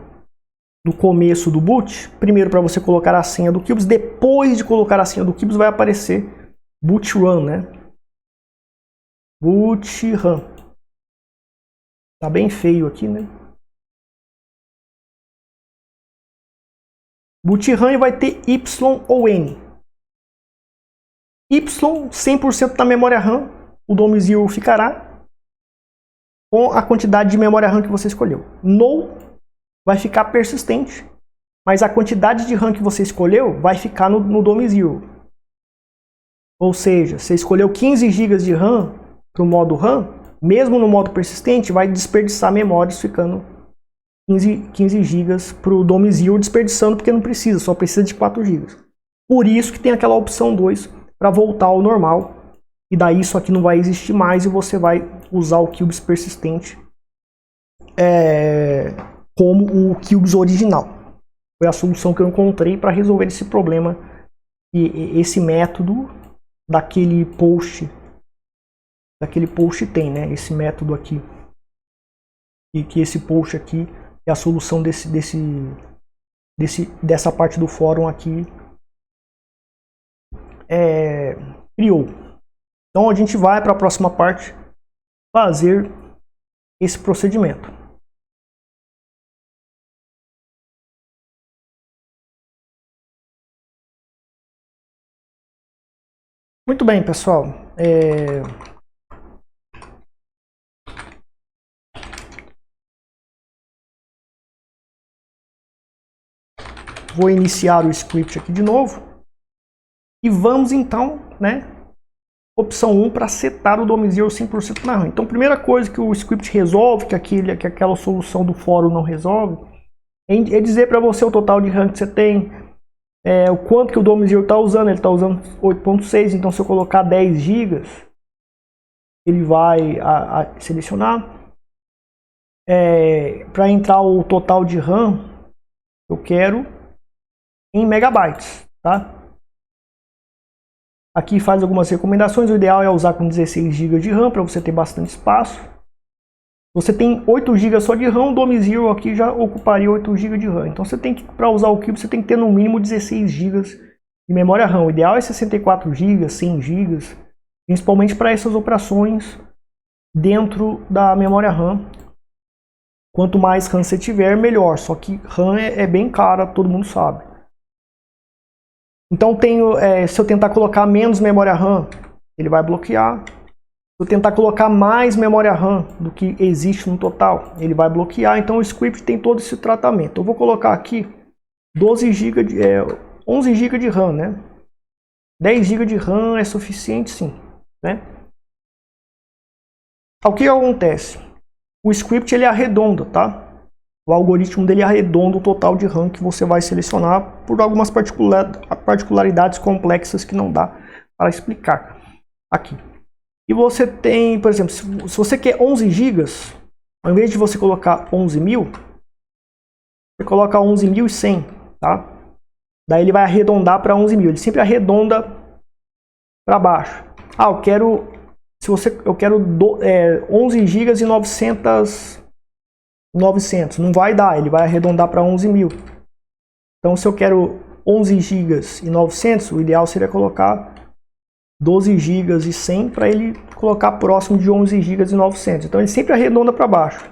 no começo do boot. Primeiro para você colocar a senha do Cubes, depois de colocar a senha do Cubes vai aparecer boot run, né? Boot run. Tá bem feio aqui, né? Boot run vai ter Y ou N. Y, 100% da memória RAM, o domicílio ficará com a quantidade de memória RAM que você escolheu. No vai ficar persistente, mas a quantidade de RAM que você escolheu vai ficar no domicílio. Ou seja, você escolheu 15 GB de RAM para o modo RAM, mesmo no modo persistente, vai desperdiçar memórias ficando 15 GB para o domicílio, desperdiçando porque não precisa, só precisa de 4 GB. Por isso que tem aquela opção 2 para voltar ao normal. E daí isso aqui não vai existir mais e você vai usar o Cubes persistente como o Cubes original. Foi a solução que eu encontrei para resolver esse problema. E esse método daquele post tem, né? Esse método aqui. E que esse post aqui é a solução dessa parte do fórum aqui criou. Então a gente vai para a próxima parte fazer esse procedimento. Muito bem, pessoal. Vou iniciar o script aqui de novo. E vamos então, né? Opção 1 para setar o domicílio 100% na RAM. Então, primeira coisa que o script resolve, que aquela solução do fórum não resolve, é dizer para você o total de RAM que você tem, o quanto que o domicílio está usando. Ele está usando 8.6, então se eu colocar 10 GB, ele vai selecionar. Para entrar o total de RAM, eu quero em megabytes, tá? Aqui faz algumas recomendações. O ideal é usar com 16 GB de RAM para você ter bastante espaço. Você tem 8 GB só de RAM, o domicílio aqui já ocuparia 8 GB de RAM. Então você tem que, para usar o Cube, você tem que ter no mínimo 16 GB de memória RAM. O ideal é 64 GB, 100 GB, principalmente para essas operações dentro da memória RAM. Quanto mais RAM você tiver, melhor. Só que RAM é bem cara, todo mundo sabe. Então se eu tentar colocar menos memória RAM, ele vai bloquear. Se eu tentar colocar mais memória RAM do que existe no total, ele vai bloquear. Então o script tem todo esse tratamento. Eu vou colocar aqui 11 GB de RAM, né? 10 GB de RAM é suficiente, sim, né? O que acontece? O script ele arredonda, tá? O algoritmo dele arredonda o total de RAM que você vai selecionar por algumas particularidades complexas que não dá para explicar aqui. E você tem, por exemplo, se você quer 11 GB, ao invés de você colocar 11.000, você coloca 11.100, tá? Daí ele vai arredondar para 11.000. Ele sempre arredonda para baixo. Ah, eu quero 11 GB e 900. Não vai dar, ele vai arredondar para 11.000. Então, se eu quero 11 GB e 900, o ideal seria colocar 12 GB e 100 para ele colocar próximo de 11 GB e 900. Então, ele sempre arredonda para baixo.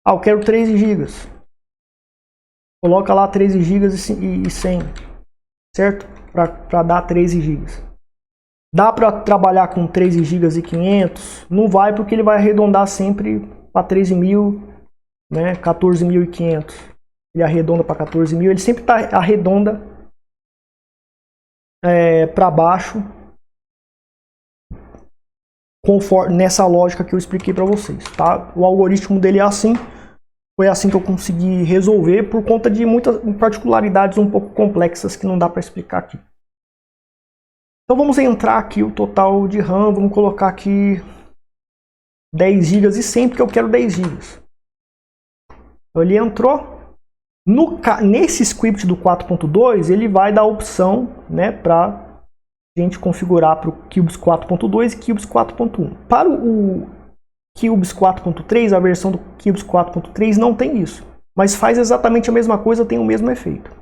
Ah, eu quero 13 GB. Coloca lá 13 GB e 100, certo? Para dar 13 GB. Dá para trabalhar com 13 GB e 500? Não vai, porque ele vai arredondar sempre para 13.000, né? 14.500. Ele arredonda para 14.000. Ele sempre arredonda para baixo, conforme nessa lógica que eu expliquei para vocês, tá? O algoritmo dele é assim. Foi assim que eu consegui resolver, por conta de muitas particularidades um pouco complexas que não dá para explicar aqui. Então vamos entrar aqui o total de RAM, vamos colocar aqui 10 GB e 100, porque eu quero 10 GB. Então ele entrou. Nesse script do 4.2, ele vai dar a opção, né, para a gente configurar para o Cubes 4.2 e Cubes 4.1. Para o Cubes 4.3, a versão do Cubes 4.3 não tem isso, mas faz exatamente a mesma coisa, tem o mesmo efeito.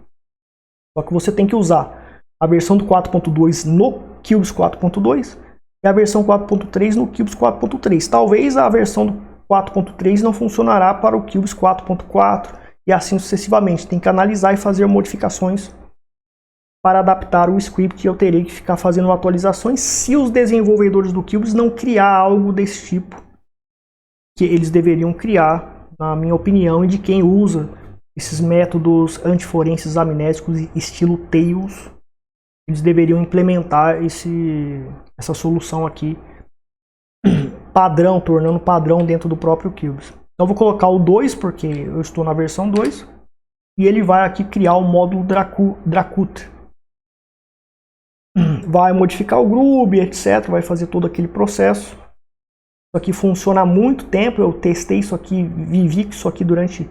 Só que você tem que usar a versão do 4.2 no Cubes 4.2 e a versão 4.3 no Cubes 4.3. Talvez a versão do 4.3 não funcionará para o Cubes 4.4 e assim sucessivamente. Tem que analisar e fazer modificações para adaptar o script. Eu terei que ficar fazendo atualizações se os desenvolvedores do Cubes não criar algo desse tipo, que eles deveriam criar, na minha opinião, e de quem usa esses métodos antiforenses amnésicos estilo Tails. Eles deveriam implementar essa solução aqui padrão, tornando padrão dentro do próprio Cubes. Então eu vou colocar o 2, porque eu estou na versão 2, e ele vai aqui criar o módulo Dracut. Vai modificar o Groove, etc. Vai fazer todo aquele processo. Isso aqui funciona há muito tempo, eu testei isso aqui, vivi isso aqui durante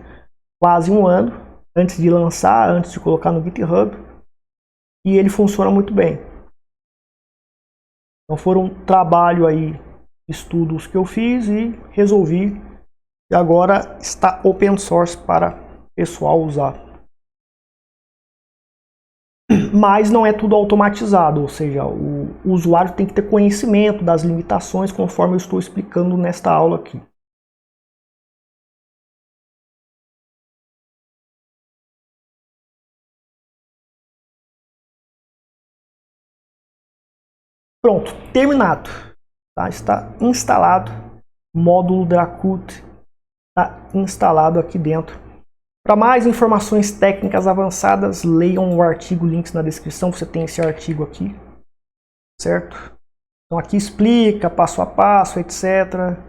quase um ano, antes de lançar, antes de colocar no GitHub, e ele funciona muito bem. Então foram um trabalho aí, estudos que eu fiz e resolvi, e agora está open source para o pessoal usar. Mas não é tudo automatizado, ou seja, o usuário tem que ter conhecimento das limitações, conforme eu estou explicando nesta aula aqui. Pronto, terminado. Tá? Está instalado. O módulo Dracut está instalado aqui dentro. Para mais informações técnicas avançadas, leiam o artigo, links na descrição, você tem esse artigo aqui, certo? Então aqui explica passo a passo, etc.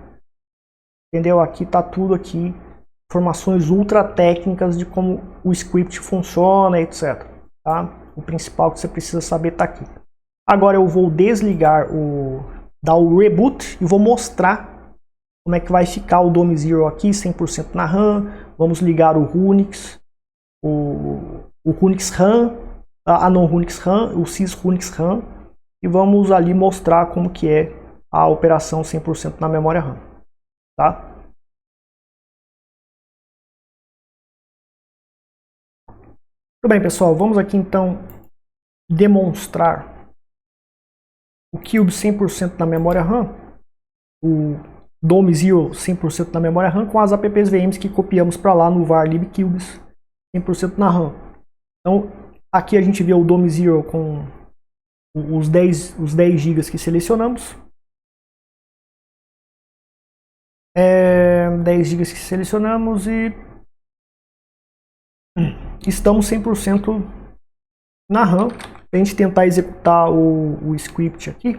Entendeu? Aqui está tudo aqui, informações ultra técnicas de como o script funciona, etc. Tá? O principal que você precisa saber está aqui. Agora eu vou desligar, dar o reboot e vou mostrar como é que vai ficar o DOM Zero aqui, 100% na RAM. Vamos ligar o Runix, o Runix RAM, a não Runix RAM, o Sys Runix RAM, e vamos ali mostrar como que é a operação 100% na memória RAM, tá? Tudo bem, pessoal, vamos aqui então demonstrar o Cube 100% na memória RAM, o DOM Zero 100% na memória RAM com as apps VMs que copiamos para lá no var libcubes 100% na RAM. Então, aqui a gente vê o DOM Zero com os 10 GB que selecionamos. 10 GB que selecionamos e estamos 100% na RAM. Para a gente tentar executar o script aqui.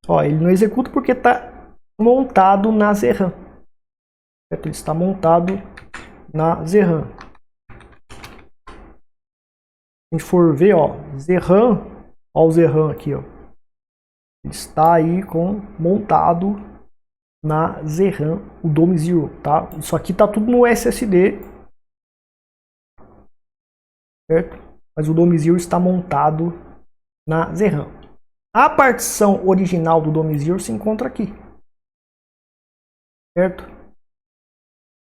Ó, ele não executa porque está montado na ZRAM. Ele está montado na ZRAM. Se a gente for ver, ó, ZRAM, ó o ZRAM aqui, ó. Ele está aí montado na ZRAM, o Dome Zero, tá? Isso aqui tá tudo no SSD, certo? Mas o Dome Zero está montado na ZRAM. A partição original do Dome Zero se encontra aqui, certo?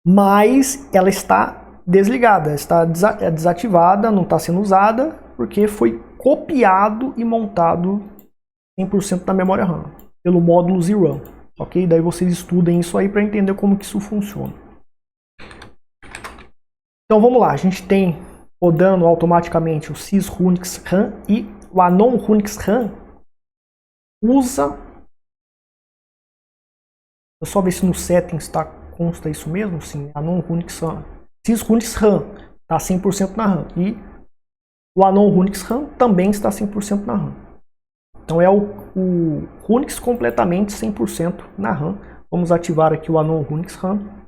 Mas ela está desligada, está desativada, não está sendo usada, porque foi copiado e montado 100% da memória RAM, pelo módulo ZRAM, ok? Daí vocês estudem isso aí para entender como que isso funciona. Então vamos lá, a gente tem rodando automaticamente o sysrunix RAM e o anon Runix RAM usa... Deixa eu só ver se no settings consta isso mesmo, sim, anon Runix RAM. Sysrunix RAM está 100% na RAM e o anon Runix RAM também está 100% na RAM. Então é o Runix completamente 100% na RAM. Vamos ativar aqui o anon Runix RAM.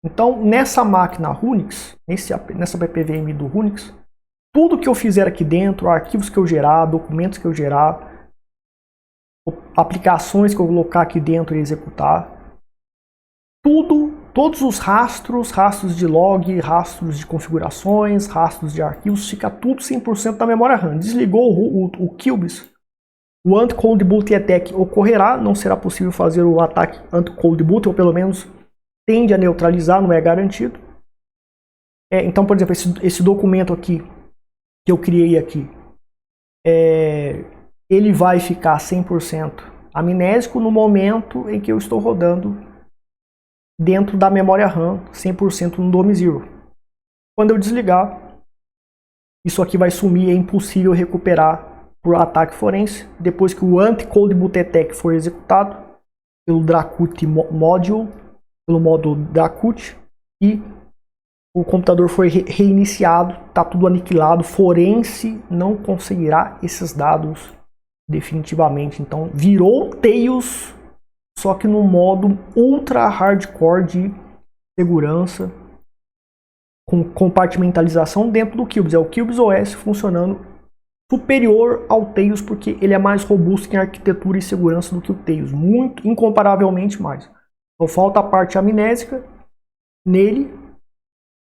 Então nessa máquina Runix, nessa PPVM do Runix, tudo que eu fizer aqui dentro, arquivos que eu gerar, documentos que eu gerar, aplicações que eu colocar aqui dentro e executar, todos os rastros de log, rastros de configurações, rastros de arquivos, fica tudo 100% da memória RAM. Desligou o QBIS, o anti-cold boot attack ocorrerá, não será possível fazer o ataque anti-cold boot, ou pelo menos tende a neutralizar, não é garantido. Então, por exemplo, esse documento aqui, que eu criei aqui, ele vai ficar 100% amnésico no momento em que eu estou rodando dentro da memória RAM 100% no Dome Zero. Quando eu desligar, isso aqui vai sumir, é impossível recuperar por ataque forense. Depois que o anti-cold boot attack for executado pelo Dracut module, pelo módulo Dracut, e o computador foi reiniciado, está tudo aniquilado, forense não conseguirá esses dados definitivamente. Então virou Tails, só que no modo ultra hardcore de segurança, com compartimentalização dentro do QBIS. É o QBIS OS funcionando superior ao Tails, porque ele é mais robusto em arquitetura e segurança do que o Tails, muito, incomparavelmente mais. Então falta a parte amnésica nele,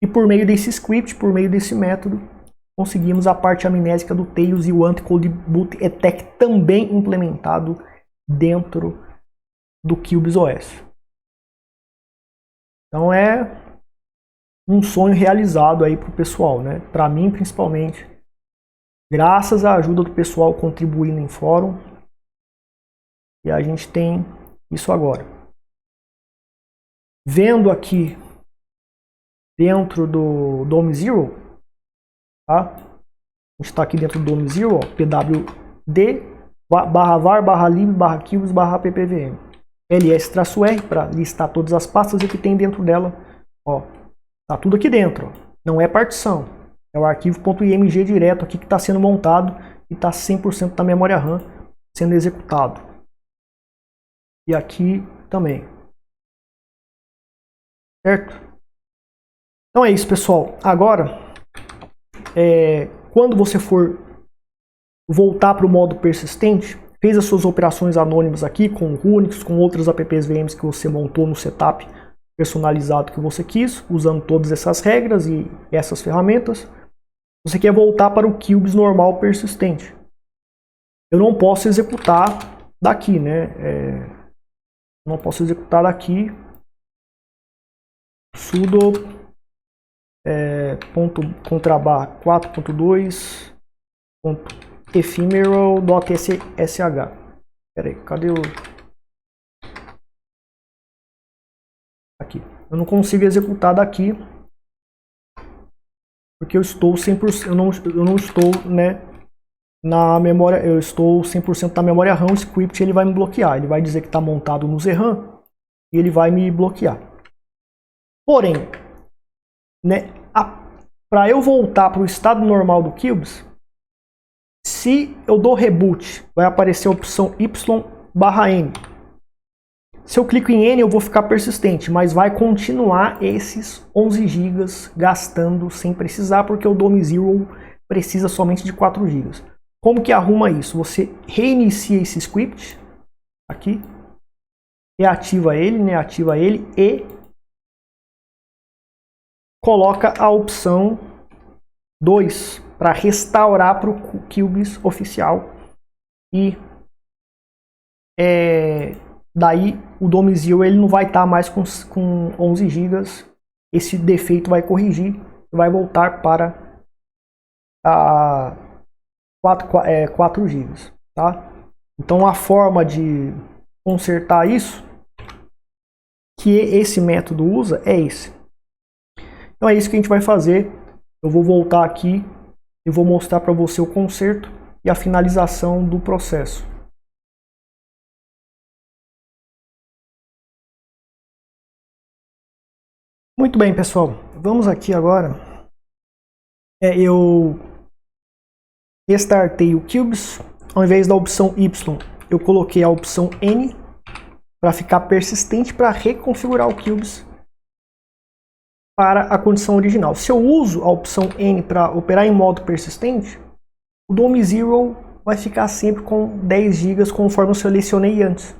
e por meio desse script, por meio desse método, conseguimos a parte amnésica do Tails e o anti-cold boot attack também implementado dentro do QBIS OS. Então é um sonho realizado aí para o pessoal, né? Para mim principalmente, graças à ajuda do pessoal contribuindo em fórum, e a gente tem isso agora. Vendo aqui dentro do Dome Zero, tá? A gente está aqui dentro do Dome Zero, ó, pwd /var/lib/qbis/ppvm, ls-r para listar todas as pastas e que tem dentro dela, ó, tá tudo aqui dentro, ó. Não é partição, é o arquivo .img direto aqui que está sendo montado e está 100% da memória RAM sendo executado. E aqui também, certo? Então é isso, pessoal. Agora, quando você for voltar para o modo persistente, fez as suas operações anônimas aqui com o Unix, com outras apps VMs que você montou no setup personalizado que você quis, usando todas essas regras e essas ferramentas, você quer voltar para o QBIS normal persistente. Eu não posso executar daqui, né? Não posso executar daqui sudo contrabar 4.2 ephemeral.sh. Pera aí, cadê o... Aqui. Eu não consigo executar daqui porque eu estou 100%, eu não estou, né, na memória, eu estou 100% na memória RAM. O script ele vai me bloquear, ele vai dizer que está montado no ZRAM e ele vai me bloquear. Porém, né, para eu voltar para o estado normal do QBIS, Se eu dou reboot, vai aparecer a opção Y/N. Se eu clico em N, eu vou ficar persistente, mas vai continuar esses 11 GB gastando sem precisar, porque o DOM Zero precisa somente de 4 GB. Como que arruma isso? Você reinicia esse script aqui, reativa ele, né? Ativa ele e coloca a opção 2 para restaurar para o QGIS oficial e daí o DOM Zero ele não vai estar mais com 11 GB. Esse defeito vai corrigir e vai voltar para a 4 GB, tá? Então a forma de consertar isso que esse método usa é esse. Então é isso que a gente vai fazer. Eu vou voltar aqui e vou mostrar para você o conserto e a finalização do processo. Muito bem, pessoal. Vamos aqui agora. Eu restartei o QGIS. Ao invés da opção Y, eu coloquei a opção N para ficar persistente, para reconfigurar o QGIS para a condição original. Se eu uso a opção N para operar em modo persistente, o DOM Zero vai ficar sempre com 10 GB conforme eu selecionei antes.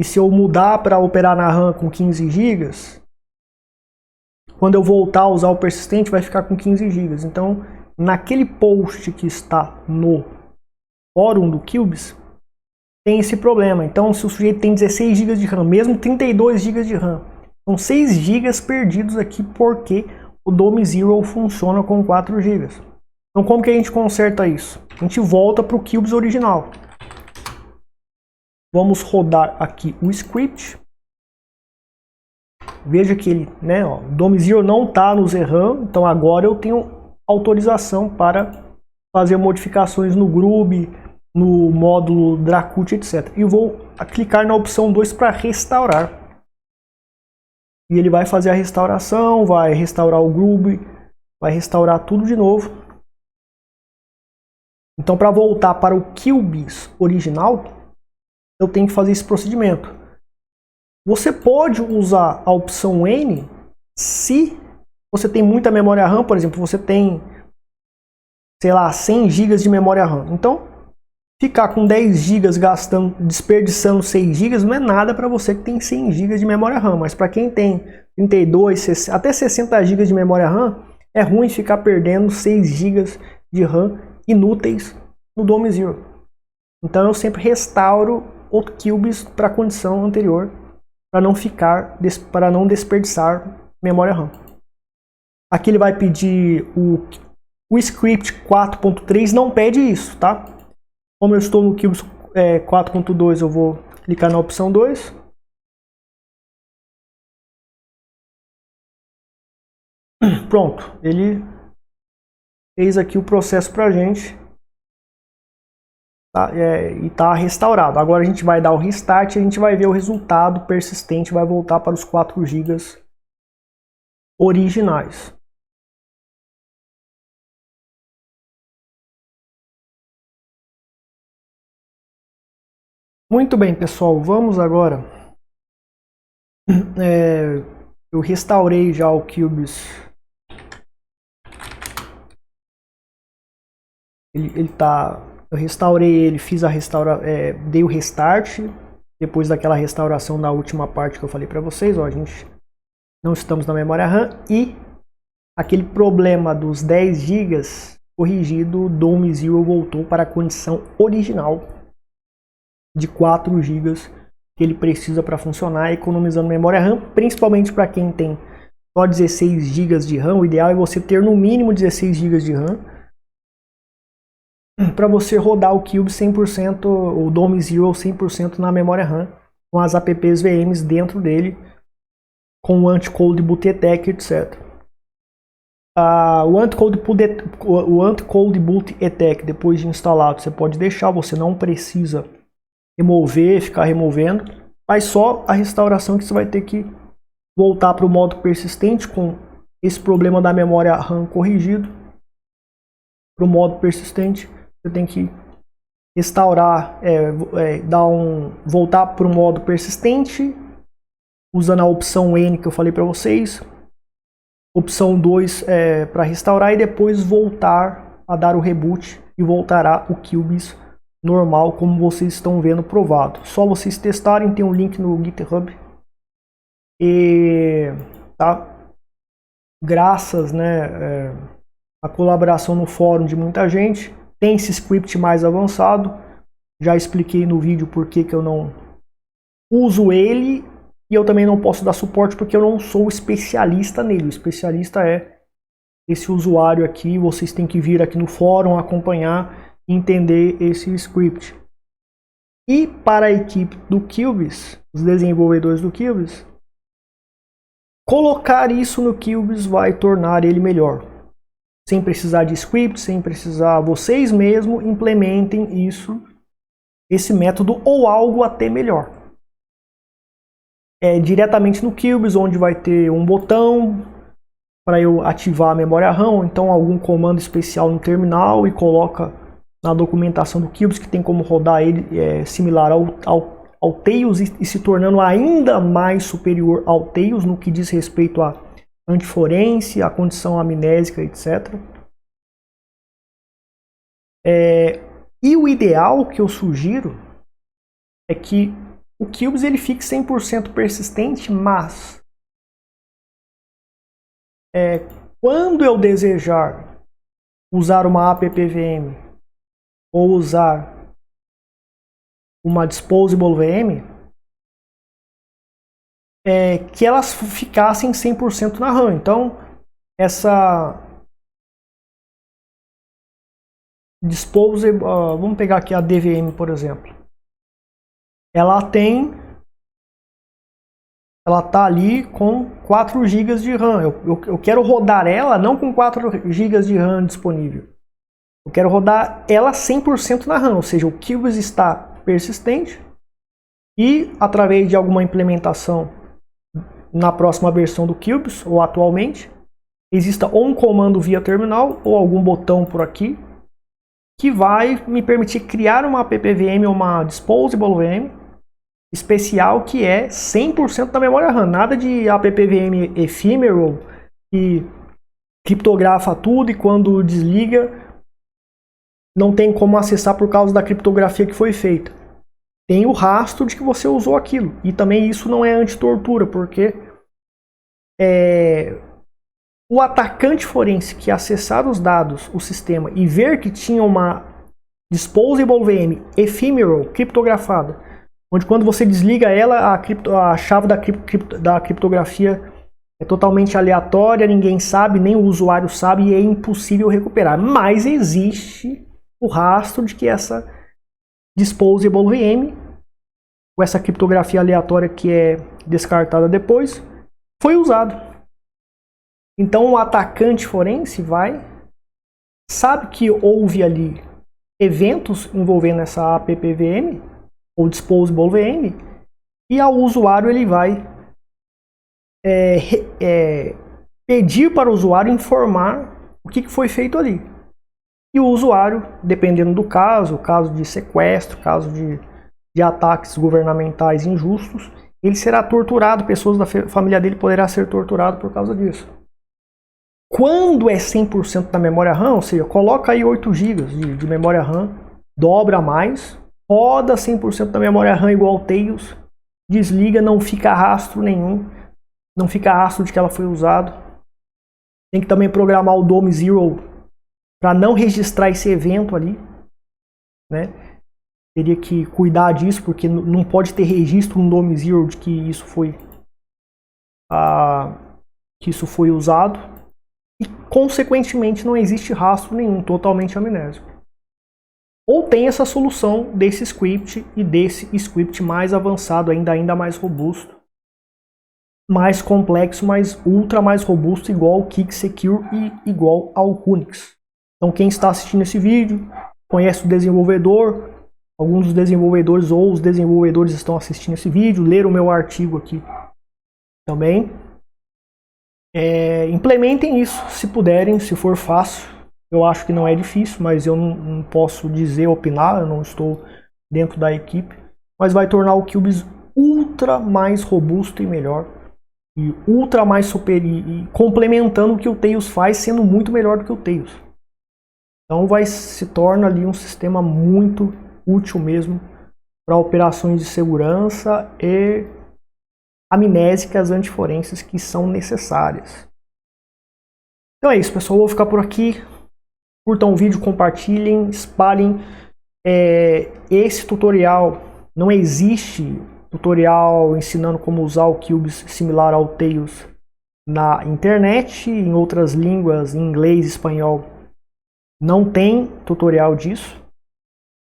E se eu mudar para operar na RAM com 15 GB, quando eu voltar a usar o persistente vai ficar com 15 GB. Então, naquele post que está no fórum do QGIS, tem esse problema. Então, se o sujeito tem 16 GB de RAM, mesmo 32 GB de RAM, são 6 GB perdidos aqui porque o DOM Zero funciona com 4 GB. Então, como que a gente conserta isso? A gente volta para o QGIS original. Vamos rodar aqui o script. Veja que ele, né, ó, o DOM Zero não está no ZRAM, então agora eu tenho autorização para fazer modificações no GRUB, no módulo Dracut, etc. E vou clicar na opção 2 para restaurar. E ele vai fazer a restauração, vai restaurar o GRUB, vai restaurar tudo de novo. Então, para voltar para o QGIS original, eu tenho que fazer esse procedimento. Você pode usar a opção N se você tem muita memória RAM, por exemplo, você tem, sei lá, 100 GB de memória RAM. Então, ficar com 10 GB gastando, desperdiçando 6 GB não é nada para você que tem 100 GB de memória RAM, mas para quem tem 32, até 60 GB de memória RAM, é ruim ficar perdendo 6 GB de RAM inúteis no DOM Zero. Então eu sempre restauro o QGIS para a condição anterior, para não desperdiçar memória RAM. Aqui ele vai pedir o script 4.3, não pede isso, tá? Como eu estou no QGIS 4.2, eu vou clicar na opção 2. Pronto, ele fez aqui o processo para a gente. Tá? E está restaurado. Agora a gente vai dar o restart e a gente vai ver o resultado persistente, vai voltar para os 4 GB originais. Muito bem, pessoal, vamos agora. Eu restaurei já o QGIS. Eu restaurei ele, dei o restart. Depois daquela restauração da última parte que eu falei para vocês, ó, a gente não estamos na memória RAM e aquele problema dos 10 GB corrigido, o DOM Zero voltou para a condição original de 4 GB que ele precisa para funcionar, economizando memória RAM, principalmente para quem tem só 16 GB de RAM. O ideal é você ter no mínimo 16 GB de RAM para você rodar o QGIS 100%, o DOM Zero 100% na memória RAM, com as apps VMs dentro dele, com o Anti-Cold Boot Attack, etc. O Anti-Cold Boot Attack, depois de instalado, você pode deixar, você não precisa remover, ficar removendo, mas só a restauração que você vai ter que voltar para o modo persistente com esse problema da memória RAM corrigido para o modo persistente, você tem que restaurar, voltar para o modo persistente, usando a opção N que eu falei para vocês, opção 2 para restaurar e depois voltar a dar o reboot e voltará o Cubes normal, como vocês estão vendo provado. Só vocês testarem, tem um link no GitHub. E tá? Graças, né, a colaboração no fórum de muita gente, tem esse script mais avançado. Já expliquei no vídeo por que eu não uso ele, e eu também não posso dar suporte porque eu não sou especialista nele. O especialista é esse usuário aqui. Vocês têm que vir aqui no fórum, acompanhar e entender esse script. E para a equipe do Cubes, os desenvolvedores do Cubes, colocar isso no Cubes vai tornar ele melhor. Sem precisar de script, sem precisar, vocês mesmos implementem isso, esse método ou algo até melhor. Diretamente no Cubes, onde vai ter um botão para eu ativar a memória RAM, então algum comando especial no terminal, e coloca na documentação do Cubes que tem como rodar ele similar ao Tails e se tornando ainda mais superior ao Tails no que diz respeito a antiforense, a condição amnésica, etc. E o ideal que eu sugiro é que o Cubes ele fique 100% persistente, mas quando eu desejar usar uma AppVM ou usar uma Disposable VM, que elas ficassem 100% na RAM. Então, essa Disposable, vamos pegar aqui a DVM, por exemplo. Ela tá ali com 4 GB de RAM. Eu quero rodar ela não com 4 GB de RAM disponível. Eu quero rodar ela 100% na RAM, ou seja, o Cubes está persistente e através de alguma implementação na próxima versão do Cubes ou atualmente, exista ou um comando via terminal ou algum botão por aqui que vai me permitir criar uma AppVM ou uma Disposable VM especial que é 100% da memória RAM. Nada de AppVM ephemeral que criptografa tudo e quando desliga não tem como acessar por causa da criptografia que foi feita. Tem o rastro de que você usou aquilo. E também isso não é anti-tortura, porque o atacante forense que acessar os dados, o sistema, e ver que tinha uma Disposable VM ephemeral criptografada, onde quando você desliga ela, a chave da criptografia é totalmente aleatória, ninguém sabe, nem o usuário sabe e é impossível recuperar. Mas existe o rastro de que essa Disposable VM, com essa criptografia aleatória que é descartada depois, foi usado. Então o atacante forense sabe que houve ali eventos envolvendo essa AppVM ou Disposable VM, e ao usuário ele vai pedir para o usuário informar o que foi feito ali. E o usuário, dependendo do caso de sequestro, caso de ataques governamentais injustos, ele será torturado, pessoas da família dele poderá ser torturado por causa disso. Quando é 100% da memória RAM, ou seja, coloca aí 8 GB de memória RAM, dobra mais, roda 100% da memória RAM igual ao Tails, desliga, não fica rastro nenhum, não fica rastro de que ela foi usada. Tem que também programar o DOM Zero para não registrar esse evento ali, né? Teria que cuidar disso, porque não pode ter registro no DOM Zero de que isso foi usado. E, consequentemente, não existe rastro nenhum, totalmente amnésico. Ou tem essa solução desse script e desse script mais avançado, ainda mais robusto, mais complexo, ultra mais robusto, igual ao Kik Secure e igual ao Unix. Então quem está assistindo esse vídeo, conhece o desenvolvedor, alguns dos desenvolvedores ou os desenvolvedores estão assistindo esse vídeo, leram o meu artigo aqui também. Implementem isso, se puderem, se for fácil. Eu acho que não é difícil, mas eu não posso dizer, opinar, eu não estou dentro da equipe. Mas vai tornar o Cubes ultra mais robusto e melhor. E ultra mais superior, e complementando o que o Tails faz, sendo muito melhor do que o Tails. Então se torna ali um sistema muito útil mesmo para operações de segurança e amnésicas antiforenses que são necessárias. Então é isso, pessoal. Eu vou ficar por aqui. Curtam o vídeo, compartilhem, espalhem. Esse tutorial, não existe tutorial ensinando como usar o Cubes similar ao Tails na internet, em outras línguas, em inglês, espanhol. Não tem tutorial disso.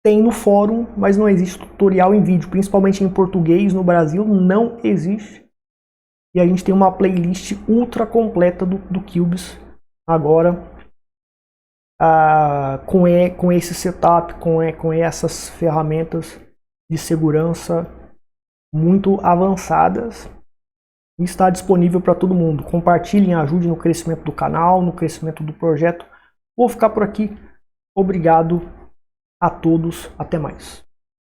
Tem no fórum, mas não existe tutorial em vídeo, principalmente em português no Brasil, não existe. E a gente tem uma playlist ultra completa do Cubes agora, com esse setup, com essas ferramentas de segurança muito avançadas, e está disponível para todo mundo. Compartilhem, ajudem no crescimento do canal, no crescimento do projeto. Vou ficar por aqui. Obrigado a todos. Até mais.